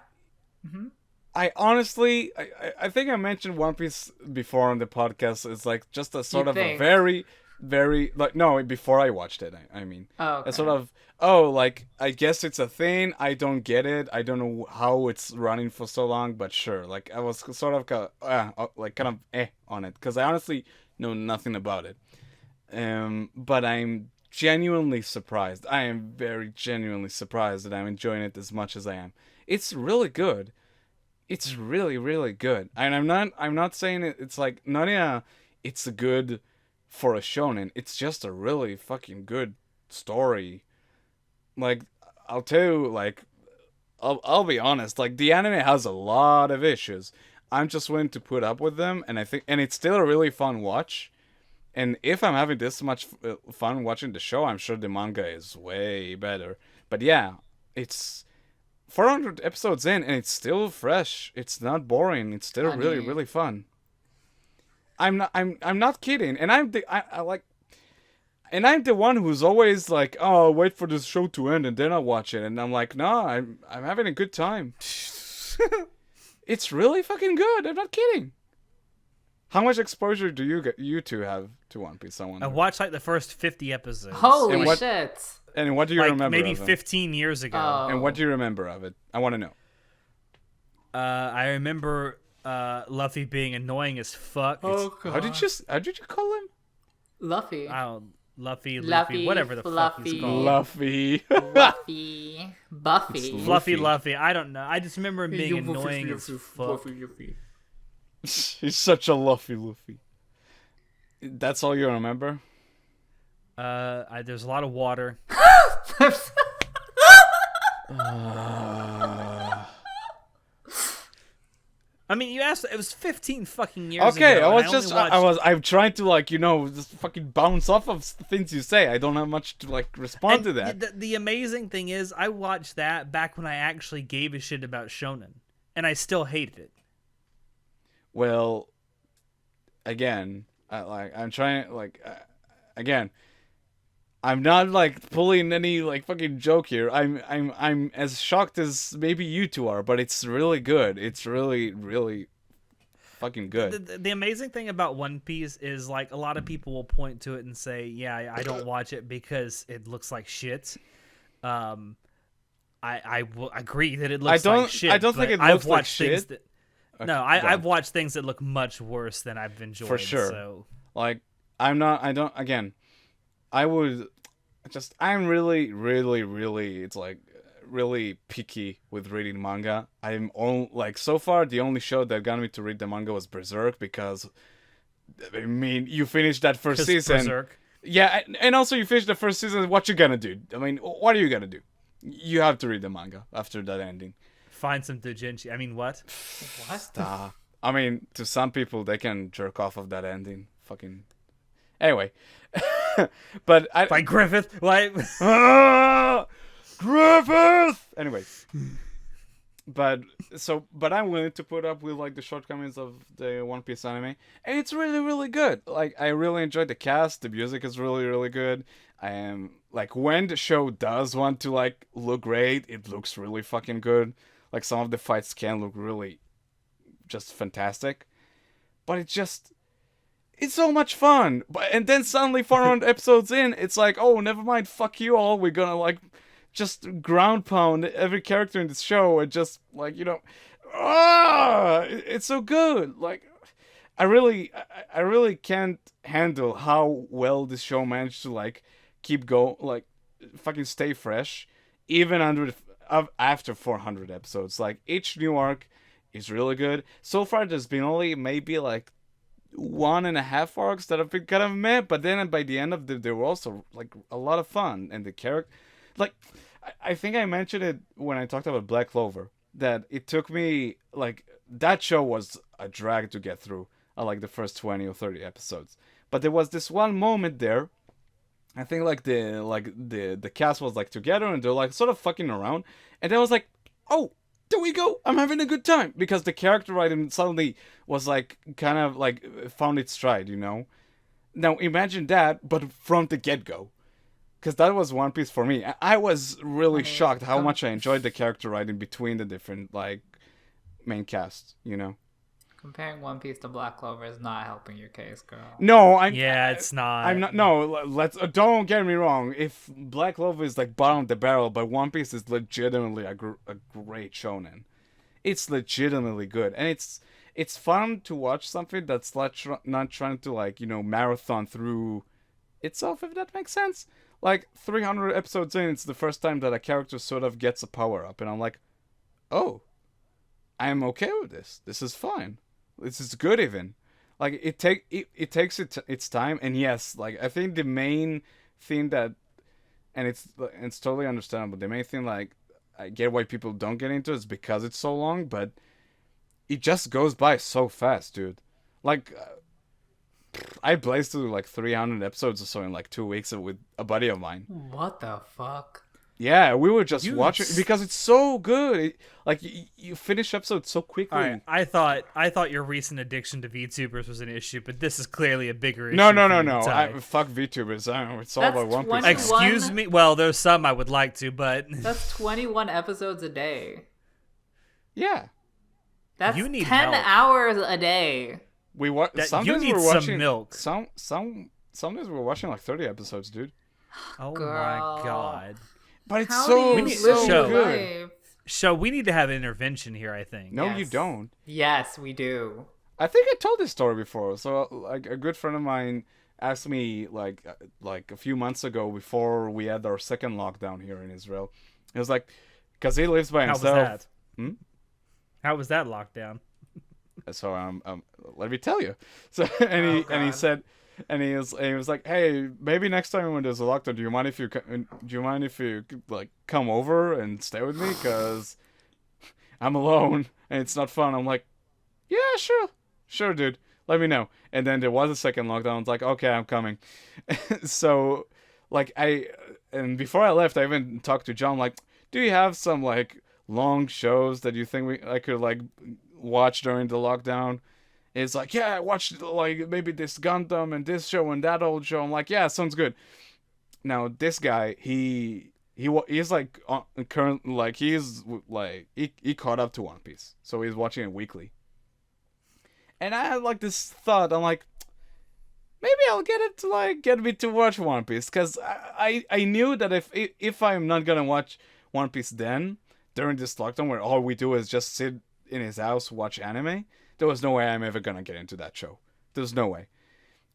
I honestly, I think I mentioned One Piece before on the podcast. It's like just a sort of a very, very, like, no, before I watched it, I mean. Oh, okay. A sort of, like, I guess it's a thing. I don't get it. I don't know how it's running for so long, but sure. Like, I was sort of, kind of on it. Because I honestly know nothing about it. But I'm genuinely surprised. I am very genuinely surprised that I'm enjoying it as much as I am. It's really good. It's really, really good. And I'm not saying it's like, it's good for a shonen. It's just a really fucking good story. Like, I'll tell you, like, I'll be honest, like, the anime has a lot of issues. I'm just willing to put up with them, and it's still a really fun watch. And if I'm having this much fun watching the show, I'm sure the manga is way better. But yeah, it's 400 episodes in, and it's still fresh. It's not boring. It's still really, really fun. I'm not kidding. And I'm the one who's always like, oh, I'll wait for this show to end and then I'll watch it. And I'm like, no, I'm having a good time. It's really fucking good. I'm not kidding. How much exposure do you two have to One Piece? I wonder. I watched like the first 50 episodes. Holy shit. And what do you remember? Maybe of it? 15 years ago. Oh. And what do you remember of it? I want to know. I remember Luffy being annoying as fuck. Oh, God. How did you call him? Luffy. Luffy, Luffy, whatever the fuck he's Fluffy. called. Luffy. Luffy. Buffy. Fluffy Luffy. I don't know. I just remember him being annoying as fuck. He's such a Luffy. That's all you remember? There's a lot of water. I mean, you asked. It was 15 fucking years ago. Okay, I'm trying to just fucking bounce off of things you say. I don't have much to respond to that. The amazing thing is, I watched that back when I actually gave a shit about shonen, and I still hated it. Well, again, I'm trying again. I'm not pulling any fucking joke here. I'm as shocked as maybe you two are, but it's really good. It's really, really fucking good. The amazing thing about One Piece is a lot of people will point to it and say, "Yeah, I don't watch it because it looks like shit." I will agree that it looks like shit. I don't think it looks like shit. I've watched things that look much worse than I've enjoyed. For sure. So. I'm really, really, really, it's really picky with reading manga. I'm so far the only show that got me to read the manga was Berserk, because I mean, you finished that first season. Berserk. Yeah, and also you finished the first season, what you gonna do? I mean, what are you gonna do? You have to read the manga after that ending. Find some doujinshi. I mean, what? What? I mean, to some people, they can jerk off of that ending. Fucking. Anyway. But Like Griffith? Griffith! Anyway. But I'm willing to put up with the shortcomings of the One Piece anime. And it's really, really good. I really enjoyed the cast. The music is really, really good. I am when the show does want to look great, it looks really fucking good. Some of the fights can look really just fantastic. But it's so much fun. And then suddenly 400 episodes in, it's oh, never mind, fuck you all. We're gonna just ground pound every character in this show and just it's so good. I really can't handle how well this show managed to keep fucking stay fresh even after 400 episodes. Each new arc is really good. So far there's been only maybe 1.5 arcs that have been kind of meh, but then by the end of they were also a lot of fun. And the character, I think I mentioned it when I talked about Black Clover, that it took me that show was a drag to get through the first 20 or 30 episodes. But there was this one moment there, I think the cast was together and they're sort of fucking around, and then I was oh, there we go, I'm having a good time, because the character writing suddenly was kind of found its stride, Now imagine that, but from the get-go, because that was One Piece for me. I was really shocked how much I enjoyed the character writing between the different main casts, Comparing One Piece to Black Clover is not helping your case, girl. No, it's not. I'm not. No, don't get me wrong. If Black Clover is bottom of the barrel, but One Piece is legitimately a great shonen. It's legitimately good, and it's fun to watch something that's not trying to marathon through itself, if that makes sense. 300 episodes in, it's the first time that a character sort of gets a power up, and I'm oh, I'm okay with this. This is fine. This is good even. It takes its time, and yes, I think the main thing that, and it's totally understandable. The main thing I get why people don't get into it is because it's so long, but it just goes by so fast, dude. I blazed through 300 episodes or so in 2 weeks with a buddy of mine. What the fuck? Yeah, we were just watching because it's so good. You finish episodes so quickly. All right, I thought your recent addiction to VTubers was an issue, but this is clearly a bigger issue. No. Fuck VTubers. It's all about One Piece. Excuse me. Well, there's some I would like to, but that's 21 episodes a day. Yeah, that's you need 10 hours a day. Some days we're watching milk. Some days we're watching 30 episodes, dude. Oh Girl. my god. But it's How so do you live so your good. life? So we need to have an intervention here, I think. No, Yes. you don't. Yes, we do. I think I told this story before. So a good friend of mine asked me a few months ago, before we had our second lockdown here in Israel. It was because he lives by himself. How was that? How was that lockdown? So let me tell you. So and he said, And he was like, "Hey, maybe next time when there's a lockdown, do you mind if you like come over and stay with me? Cause I'm alone and it's not fun." I'm like, "Yeah, sure, dude. Let me know." And then there was a second lockdown. It's like, "Okay, I'm coming." So, like and before I left, I even talked to John. Like, do you have some like long shows that you think I could like watch during the lockdown? It's like, yeah, I watched like maybe this Gundam and this show and that old show. I'm like, yeah, sounds good. Now this guy, he's like current like he caught up to One Piece, so he's watching it weekly. And I had like this thought. I'm like, maybe I'll get me to watch One Piece, because I knew that if I'm not gonna watch One Piece then during this lockdown where all we do is just sit in his house watch anime, there was no way I'm ever gonna get into that show. There's no way.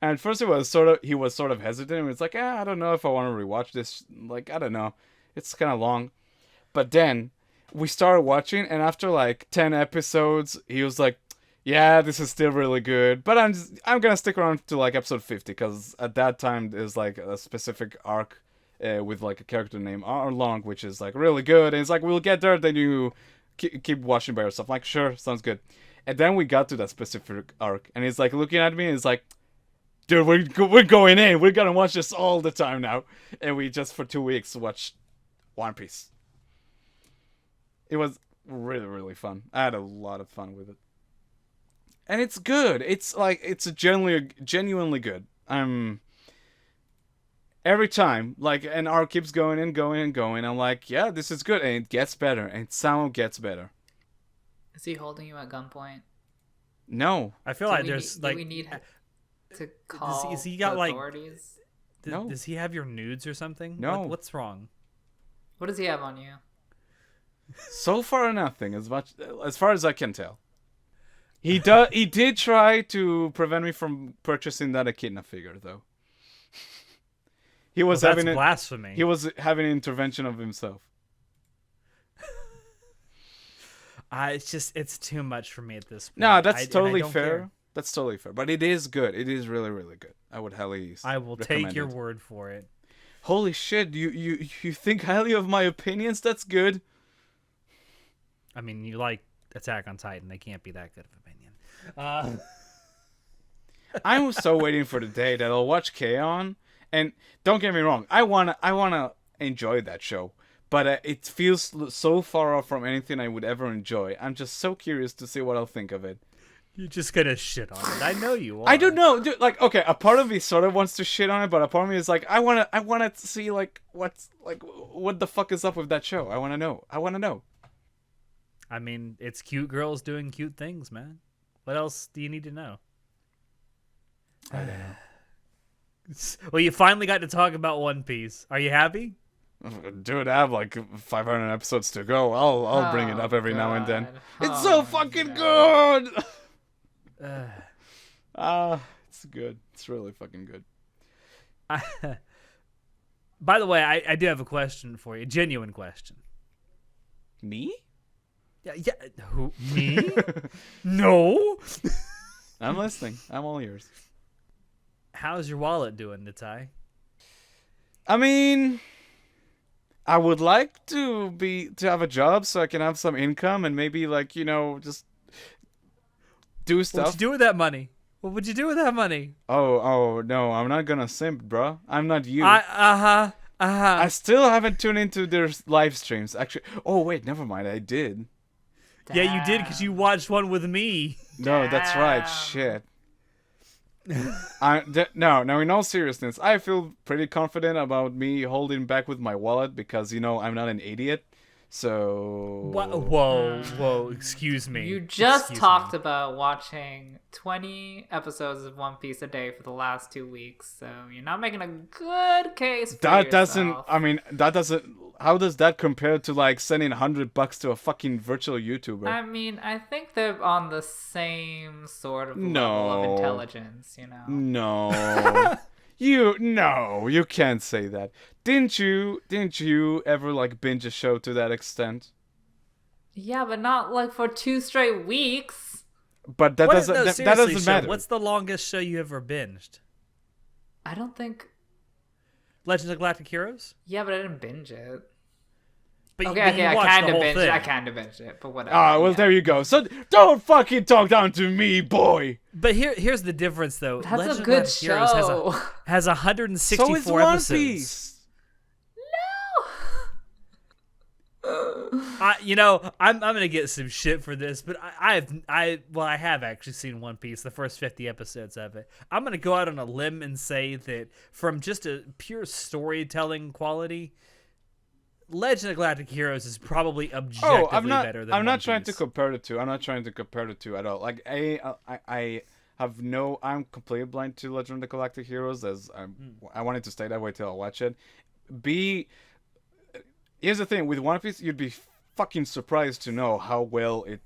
And at first he was sort of hesitant. He was like, I don't know if I want to rewatch this. Like, I don't know, it's kind of long. But then we started watching, and after like 10 episodes, he was like, yeah, this is still really good, but I'm gonna stick around to like episode 50, because at that time there's like a specific arc with like a character named Arlong, which is like really good. And it's like, we'll get there, then you keep watching by yourself. I'm like, sure, sounds good. And then we got to that specific arc, and he's like looking at me, and he's like, dude, we're going in. We're gonna watch this all the time now. And we just for 2 weeks watched One Piece. It was really, really fun. I had a lot of fun with it. And it's good. It's like, it's genuinely good. Every time, like, an arc keeps going and going and going, I'm like, yeah, this is good. And it gets better. And it somehow gets better. Is he holding you at gunpoint? No. I feel like there's do like. we need to call Is he got the like? authorities? No. Does he have your nudes or something? No. What's wrong? What does he have on you? So far, nothing. As far as I can tell. He did try to prevent me from purchasing that Echidna figure, though. He was That's blasphemy. He was having an intervention of himself. It's too much for me at this point. No, that's totally fair. fair. That's totally fair. But it is good. It is really, really good. I would highly I will recommend take your it. word for it. Holy shit, you think highly of my opinions? That's good. I mean, you like Attack on Titan. They can't be that good of opinion. I'm so waiting for the day that I'll watch K-On! And don't get me wrong, I wanna enjoy that show. But it feels so far off from anything I would ever enjoy. I'm just so curious to see what I'll think of it. You're just gonna shit on it. I know you are. I don't know, dude. Like, okay, a part of me sort of wants to shit on it, but a part of me is like, I wanna see like what the fuck is up with that show. I wanna know. I mean, it's cute girls doing cute things, man. What else do you need to know? I don't know. Well, you finally got to talk about One Piece. Are you happy? Dude, I have like 500 episodes to go. I'll bring it up every now and then. It's so fucking good. It's good. It's really fucking good. By the way, I do have a question for you. Genuine question. Me? Yeah. Who? Me? No. I'm listening. I'm all ears. How's your wallet doing, Natai? I mean, I would like to have a job so I can have some income and maybe just do stuff. What'd you do with that money? What would you do with that money? Oh no, I'm not gonna simp, bro. I'm not you. I still haven't tuned into their live streams. Actually, oh wait, never mind. I did. Yeah, you did because you watched one with me. No, that's right. Shit. No, in all seriousness, I feel pretty confident about me holding back with my wallet because, I'm not an idiot. So... Whoa, excuse me. You just talked about watching 20 episodes of One Piece a day for the last 2 weeks, so you're not making a good case for yourself. How does that compare to, sending $100 to a fucking virtual YouTuber? I mean, I think they're on the same sort of level of intelligence, No. You can't say that. Didn't you ever binge a show to that extent? Yeah, but not for 2 straight weeks. But that doesn't matter. What's the longest show you ever binged? I don't think. Legends of Galactic Heroes? Yeah, but I didn't binge it. But Okay, you I watched kind the of whole binged thing. it. I kind of binged it, but whatever. Ah, well, there you go. So don't fucking talk down to me, boy. But here's the difference, though. That's Legend a of good Galactic Heroes show. has 164 So is One episodes. Piece. I'm gonna get some shit for this, but I have actually seen One Piece, the first 50 episodes of it. I'm gonna go out on a limb and say that from just a pure storytelling quality, Legend of Galactic Heroes is probably objectively better than I'm not One trying to Piece. compare the two. I'm not trying to compare the two at all. Like I'm completely blind to Legend of the Galactic Heroes, as I wanted to stay that way till I watch it. Here's the thing with One Piece, you'd be fucking surprised to know how well it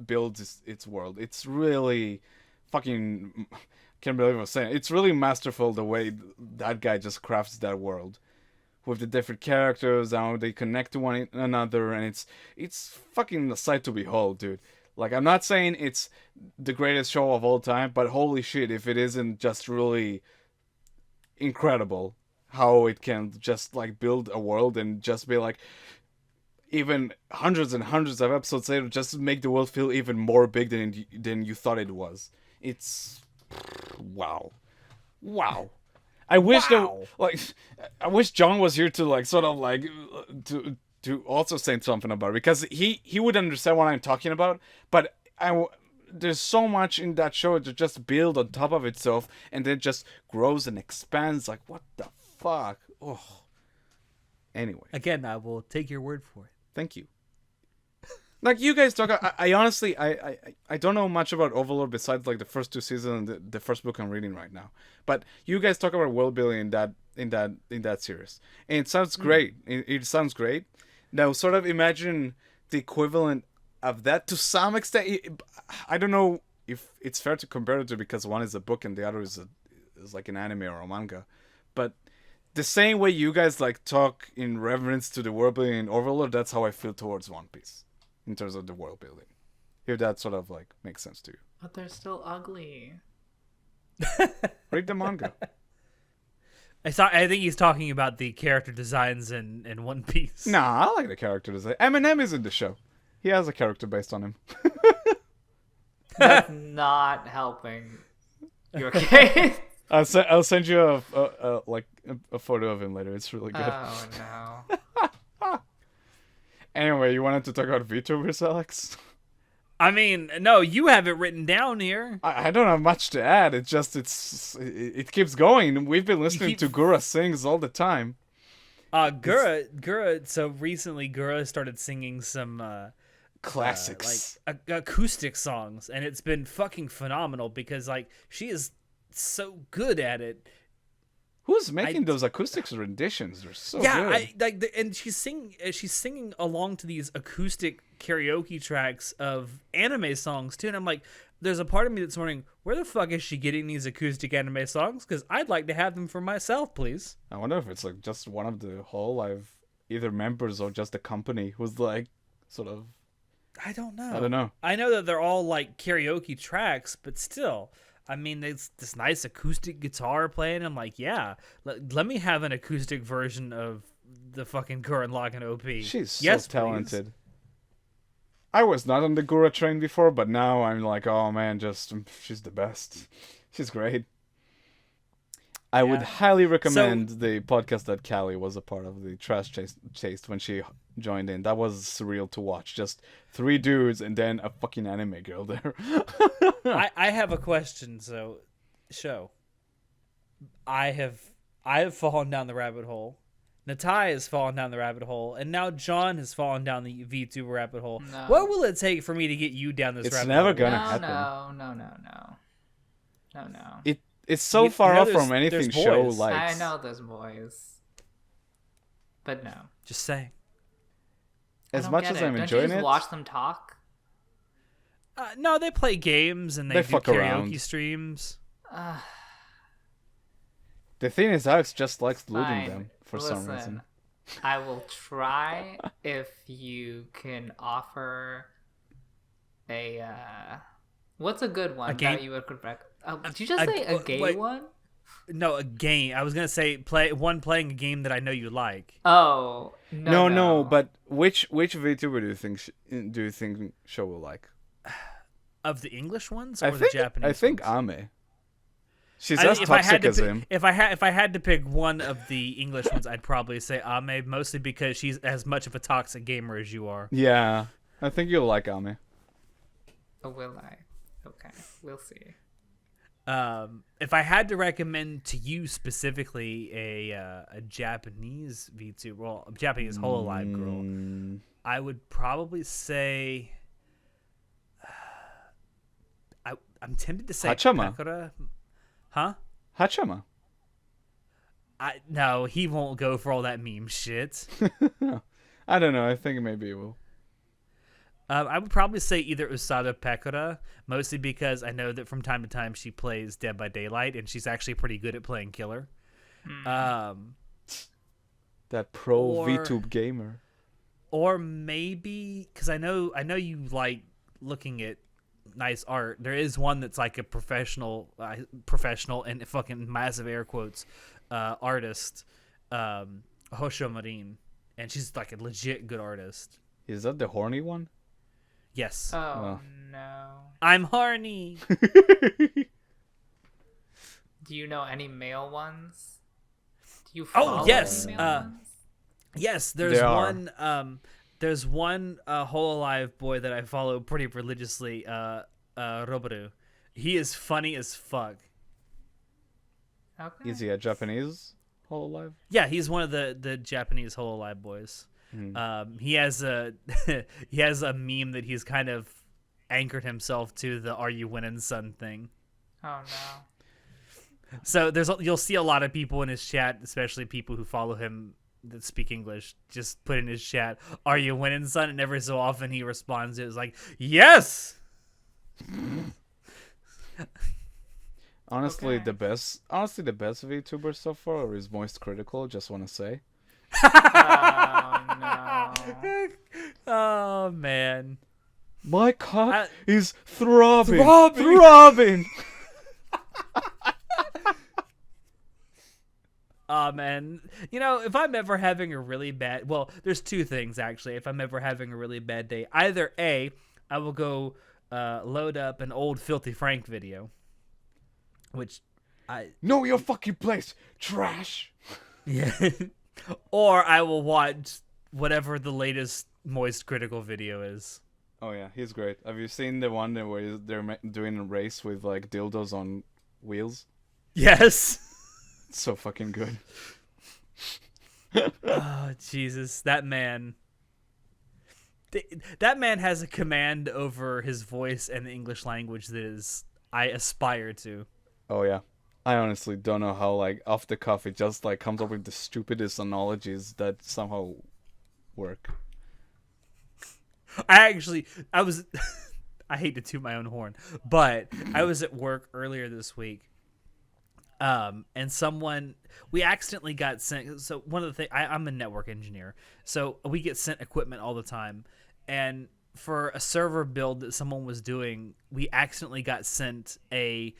builds its world. It's really fucking, can't believe I'm saying it. It's really masterful the way that guy just crafts that world with the different characters, how they connect to one another, and it's fucking a sight to behold, dude. Like, I'm not saying it's the greatest show of all time, but holy shit, if it isn't just really incredible how it can just like build a world and just be like, even hundreds and hundreds of episodes later, just make the world feel even more big than you thought it was. It's wow. I wish I wish John was here to like sort of like to also say something about it, because he would understand what I'm talking about. But there's so much in that show to just build on top of itself, and then just grows and expands. Like, what the fuck? Oh. Anyway. Again, I will take your word for it. Thank you. Like, you guys talk, I honestly, I don't know much about Overlord besides like the first 2 seasons and the first book I'm reading right now. But you guys talk about world building in that series, and it sounds great. It sounds great. Now, sort of imagine the equivalent of that to some extent. I don't know if it's fair to compare it to, because one is a book and the other is like an anime or a manga, but the same way you guys like talk in reverence to the world building in Overlord, that's how I feel towards One Piece in terms of the world building. If that sort of like makes sense to you. But they're still ugly. Read the manga. I think he's talking about the character designs in One Piece. Nah, I like the character design. Eminem is in the show. He has a character based on him. That's not helping your case. I'll send you a photo of him later. It's really good. Oh no. Anyway, you wanted to talk about VTubers, Alex? I mean, no, you have it written down here. I don't have much to add. It keeps going. We've been listening to Gura sings all the time. Gura. So recently, Gura started singing some classics, like acoustic songs, and it's been fucking phenomenal because like she is so good at it. Who's making those acoustic renditions? They're so good. And she's singing along to these acoustic karaoke tracks of anime songs too. And I'm like, there's a part of me that's wondering, where the fuck is she getting these acoustic anime songs? Because I'd like to have them for myself, please. I wonder if it's like just one of the whole either members or just the company who's like sort of. I don't know. I don't know. I know that they're all like karaoke tracks, but still. I mean, there's this nice acoustic guitar playing. I'm like, yeah, let me have an acoustic version of the fucking Gurren Lagann OP. She's so talented. Please. I was not on the Gura train before, but now I'm like, oh man, she's the best. She's great. I would highly recommend the podcast that Callie was a part of, the Trash Chased, when she joined in. That was surreal to watch. Just 3 dudes and then a fucking anime girl there. I have a question. So, show. I have fallen down the rabbit hole. Natai has fallen down the rabbit hole, and now John has fallen down the VTuber rabbit hole. No. What will it take for me to get you down this rabbit hole? It's never gonna happen. No. It's so far off from anything show likes. I know there's boys, but no. Just saying. As much as I'm enjoying it, watch them talk. No, they play games and they do fuck karaoke around. Streams. The thing is, Alex just likes looting them for some reason. I will try if you can offer a. What's a good one that you would recommend? Did you just say a gay one? No, a game. I was gonna say playing a game that I know you like. Oh No, but which VTuber do you think Show will like? Of the English ones I or think the Japanese? I think ones? Ame. She's I as think if I had toxic to as pick, him. if I had to pick one of the English ones, I'd probably say Ame, mostly because she's as much of a toxic gamer as you are. Yeah, I think you'll like Ame. Oh, will I? Okay, we'll see. If I had to recommend to you specifically a Japanese VTuber, well, a Japanese Hololive girl, I would probably say. I'm tempted to say Hachama. Pekora. Huh? Hachama. No, he won't go for all that meme shit. I don't know. I think maybe it will. I would probably say either Usada Pekora, mostly because I know that from time to time she plays Dead by Daylight, and she's actually pretty good at playing killer. That pro or- VTube gamer. Or maybe because I know you like looking at nice art. There is one that's like a professional and fucking massive air quotes artist, Hosho Marin, and she's like a legit good artist. Is that the horny one? Yes. Oh no. I'm horny. Do you know any male ones? Do you Oh, follow yes, any male ones? Yes, there's There are. one. There's one Hololive boy that I follow pretty religiously. Roboru. He is funny as fuck. Okay. Is he a Japanese Hololive? Yeah, he's one of the Japanese Hololive boys. He has a he has a meme that he's kind of anchored himself to, the "Are you winning, son?" thing. Oh no. So you'll see a lot of people in his chat, especially people who follow him that speak English, just put in his chat, "Are you winning, son?" And every so often he responds to it, it's like, "Yes." Honestly, Okay. the best VTuber so far is Moist Critical. Just want to say. Oh no. Oh man. My cock I- is throbbing. Throbbing. Throbbing. Man, you know, if I'm ever having a really bad, well, there's two things actually. If I'm ever having a really bad day, either A, I will go load up an old Filthy Frank video, which Know your fucking place, trash. yeah, or I will watch whatever the latest Moist Critical video is. Oh yeah, he's great. Have you seen the one where they're doing a race with like dildos on wheels? Yes. It's so fucking good. Oh Jesus, that man. That man has a command over his voice and the English language that is I aspire to. Oh yeah. I honestly don't know how, like, off the cuff it just like comes up with the stupidest analogies that somehow work. I was I hate to toot my own horn, but I was at work earlier this week. And we accidentally got sent. So one of the things, I'm a network engineer, so we get sent equipment all the time. And for a server build that someone was doing, we accidentally got sent a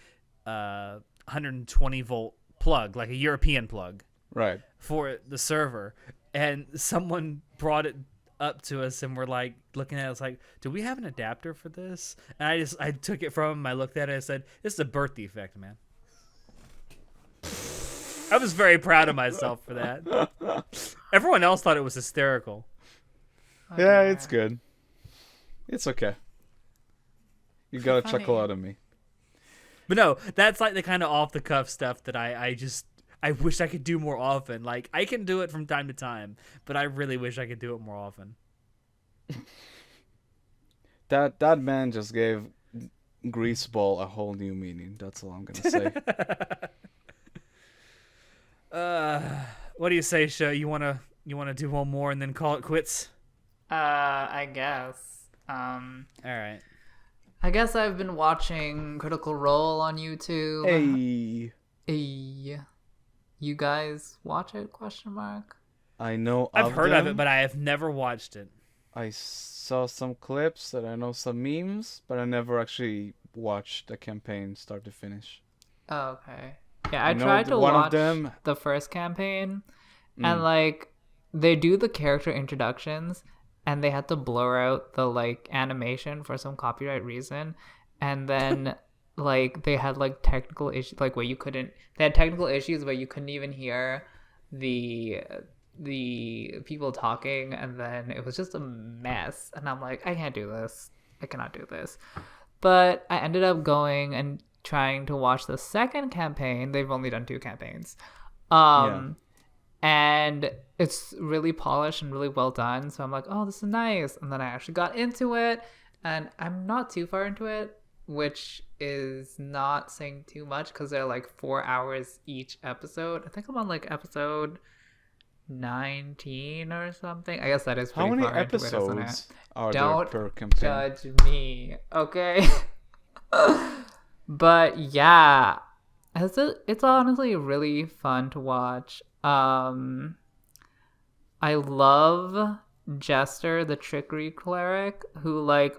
120 volt plug, like a European plug, Right. for the server. And someone brought it up to us, and we're like looking at it, like, do we have an adapter for this? And I took it from him. I looked at it. I said, "This is a birth defect, man." I was very proud of myself for that. Everyone else thought it was hysterical. Yeah, it's good. It's okay. You got a Funny. chuckle out of me. But no, that's like the kind of off the cuff stuff that I wish I could do more often. Like, I can do it from time to time, but I really wish I could do it more often. That man just gave greaseball a whole new meaning. That's all I'm gonna say. What do you say, Sho? You wanna do one more and then call it quits? I guess. All right. I guess I've been watching Critical Role on YouTube. Hey, Hey. You guys watch it? Question mark. I know I've heard of them. it, but I have never watched it. I saw some clips and I know some memes, but I never actually watched the campaign start to finish. Oh, okay. Yeah, I I know tried to one of watch them. the first campaign, and like they do the character introductions, and they had to blur out the like animation for some copyright reason, and then like they had like technical issues, like where you couldn't. They had technical issues where you couldn't even hear the people talking, and then it was just a mess. And I'm like, I can't do this. I cannot do this. But I ended up going and trying to watch the second campaign. They've only done 2 campaigns. And it's really polished and really well done. So I'm like, oh, this is nice. And then I actually got into it, and I'm not too far into it, which is not saying too much because they're like 4 hours each episode. I think I'm on like episode 19 or something. I guess that is pretty How many far into it, isn't it? episodes are Don't there per campaign? judge me, okay? But yeah, it's honestly really fun to watch. I love Jester, the trickery cleric, who like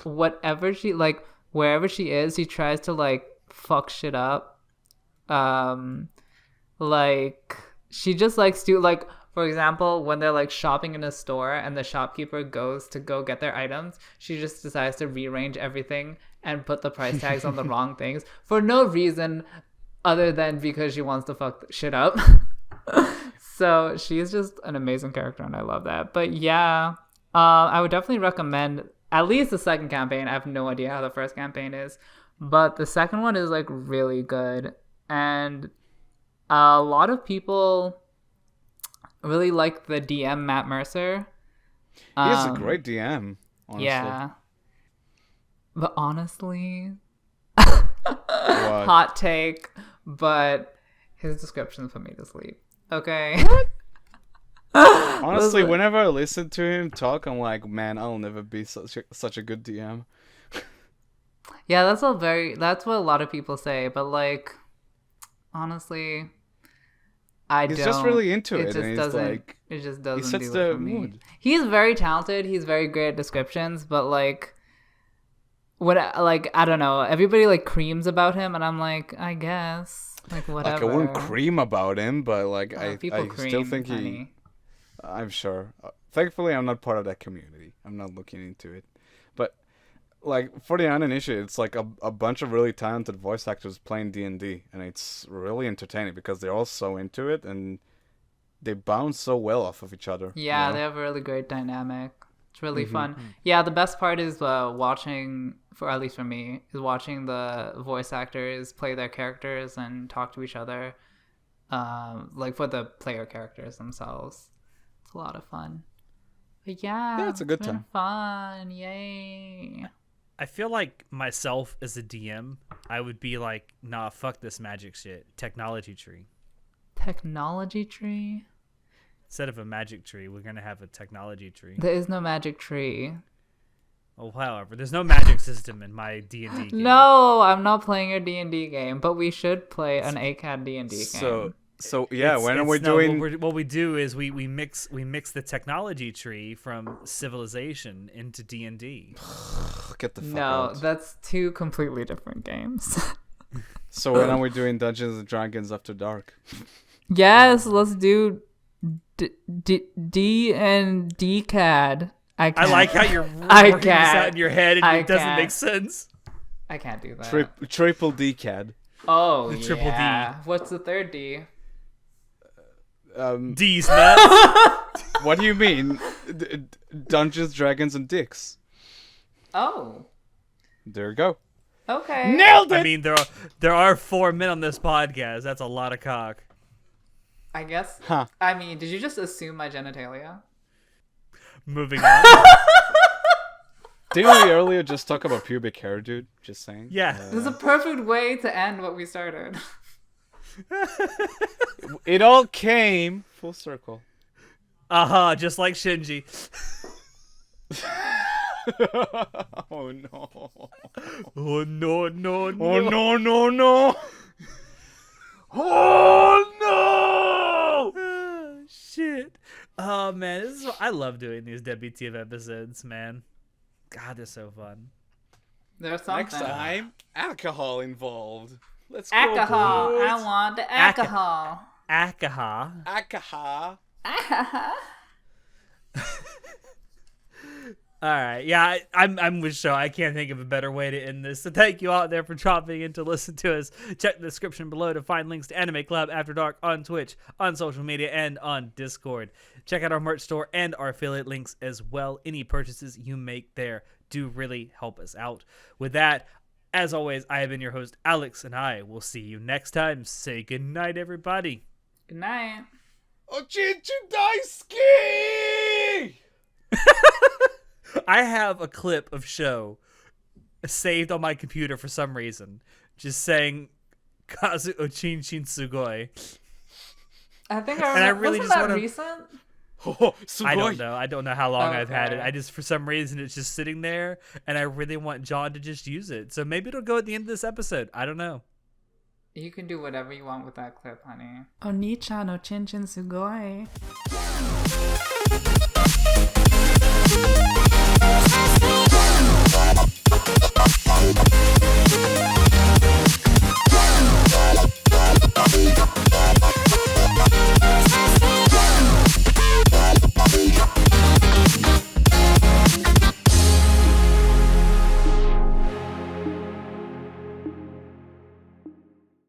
whatever she like wherever she is, she tries to like fuck shit up. Like she just likes to like, for example, when they're like shopping in a store and the shopkeeper goes to go get their items, she just decides to rearrange everything and put the price tags on the wrong things for no reason other than because she wants to fuck shit up. So she's just an amazing character, and I love that. But yeah, I would definitely recommend at least the second campaign. I have no idea how the first campaign is, but the second one is like really good, and a lot of people really like the DM Matt Mercer. He's a great DM, honestly. Yeah, but honestly, What? hot take, but his descriptions put me to sleep. Okay. Honestly, whenever I listen to him talk, I'm like, man, I'll never be such a good DM. Yeah, that's what a lot of people say, but like honestly, He's just really into it, and he's like, it just doesn't he sets do the it for me. mood. He's very talented, he's very great at descriptions, but like I don't know, everybody like creams about him, and I'm like, I guess like whatever. Like, I wouldn't cream about him, but like I cream, still think honey. I'm sure. Thankfully, I'm not part of that community. I'm not looking into it. But like for the uninitiated, it's like a bunch of really talented voice actors playing D&D, and it's really entertaining because they're all so into it and they bounce so well off of each other. Yeah, you know? they have a really great dynamic. It's really fun. Yeah, the best part is watching, for at least for me, is watching the voice actors play their characters and talk to each other. Like for the player characters themselves. It's a lot of fun. But yeah, it's a good been time. Fun, yay! I feel like myself as a DM, I would be like, nah, fuck this magic shit. Technology tree. Technology tree. Instead of a magic tree, we're gonna have a technology tree. There is no magic tree. Oh, however, there's no magic system in my D&D game. No, I'm not playing your D&D game, but we should play an ACAD D&D game. So yeah, we're no, doing what we do is we mix the technology tree from Civilization into D&D. get the fuck No, out. that's 2 completely different games. So when are we doing Dungeons and Dragons After Dark? Yes, let's do D and DCAD. I like how you're I working this can't. out in your head and I it doesn't can't. make sense. I can't do that. Triple DCAD. Oh, The triple D. yeah. What's the third D? D's nuts. What do you mean? Dungeons, Dragons, and Dicks. Oh, There you go. okay. Nailed it! I mean, there are 4 men on this podcast. That's a lot of cock. I guess. Huh. I mean, did you just assume my genitalia? Moving on. Didn't we earlier just talk about pubic hair, dude? Just saying. Yeah. This is a perfect way to end what we started. It all came full circle. Just like Shinji. Oh no. Oh no, no, no. Oh no, no, no. Oh no. Ah, shit. Oh man, I love doing these WTF episodes, man. God, they're so fun. There's something. Next time, alcohol involved. Let's go, Alcohol. boys. I want the alcohol. Akaha. Akaha. All right, yeah, I'm with Shaw. I can't think of a better way to end this. So thank you out there for dropping in to listen to us. Check the description below to find links to Anime Club After Dark on Twitch, on social media, and on Discord. Check out our merch store and our affiliate links as well. Any purchases you make there do really help us out. With that, as always, I have been your host, Alex, and I will see you next time. Say good night, everybody. Good night. Ochinchu Daisuke! I have a clip of Show saved on my computer for some reason, just saying Kazu Ochinchin Sugoi. I think I remember. And I really Wasn't just that wanna- recent? Oh, sugoi. I don't know how long I've had it. Okay. I just, for some reason, it's just sitting there, and I really want John to just use it. So maybe it'll go at the end of this episode. I don't know. You can do whatever you want with that clip, honey. Oni-chan no chinchin sugoi.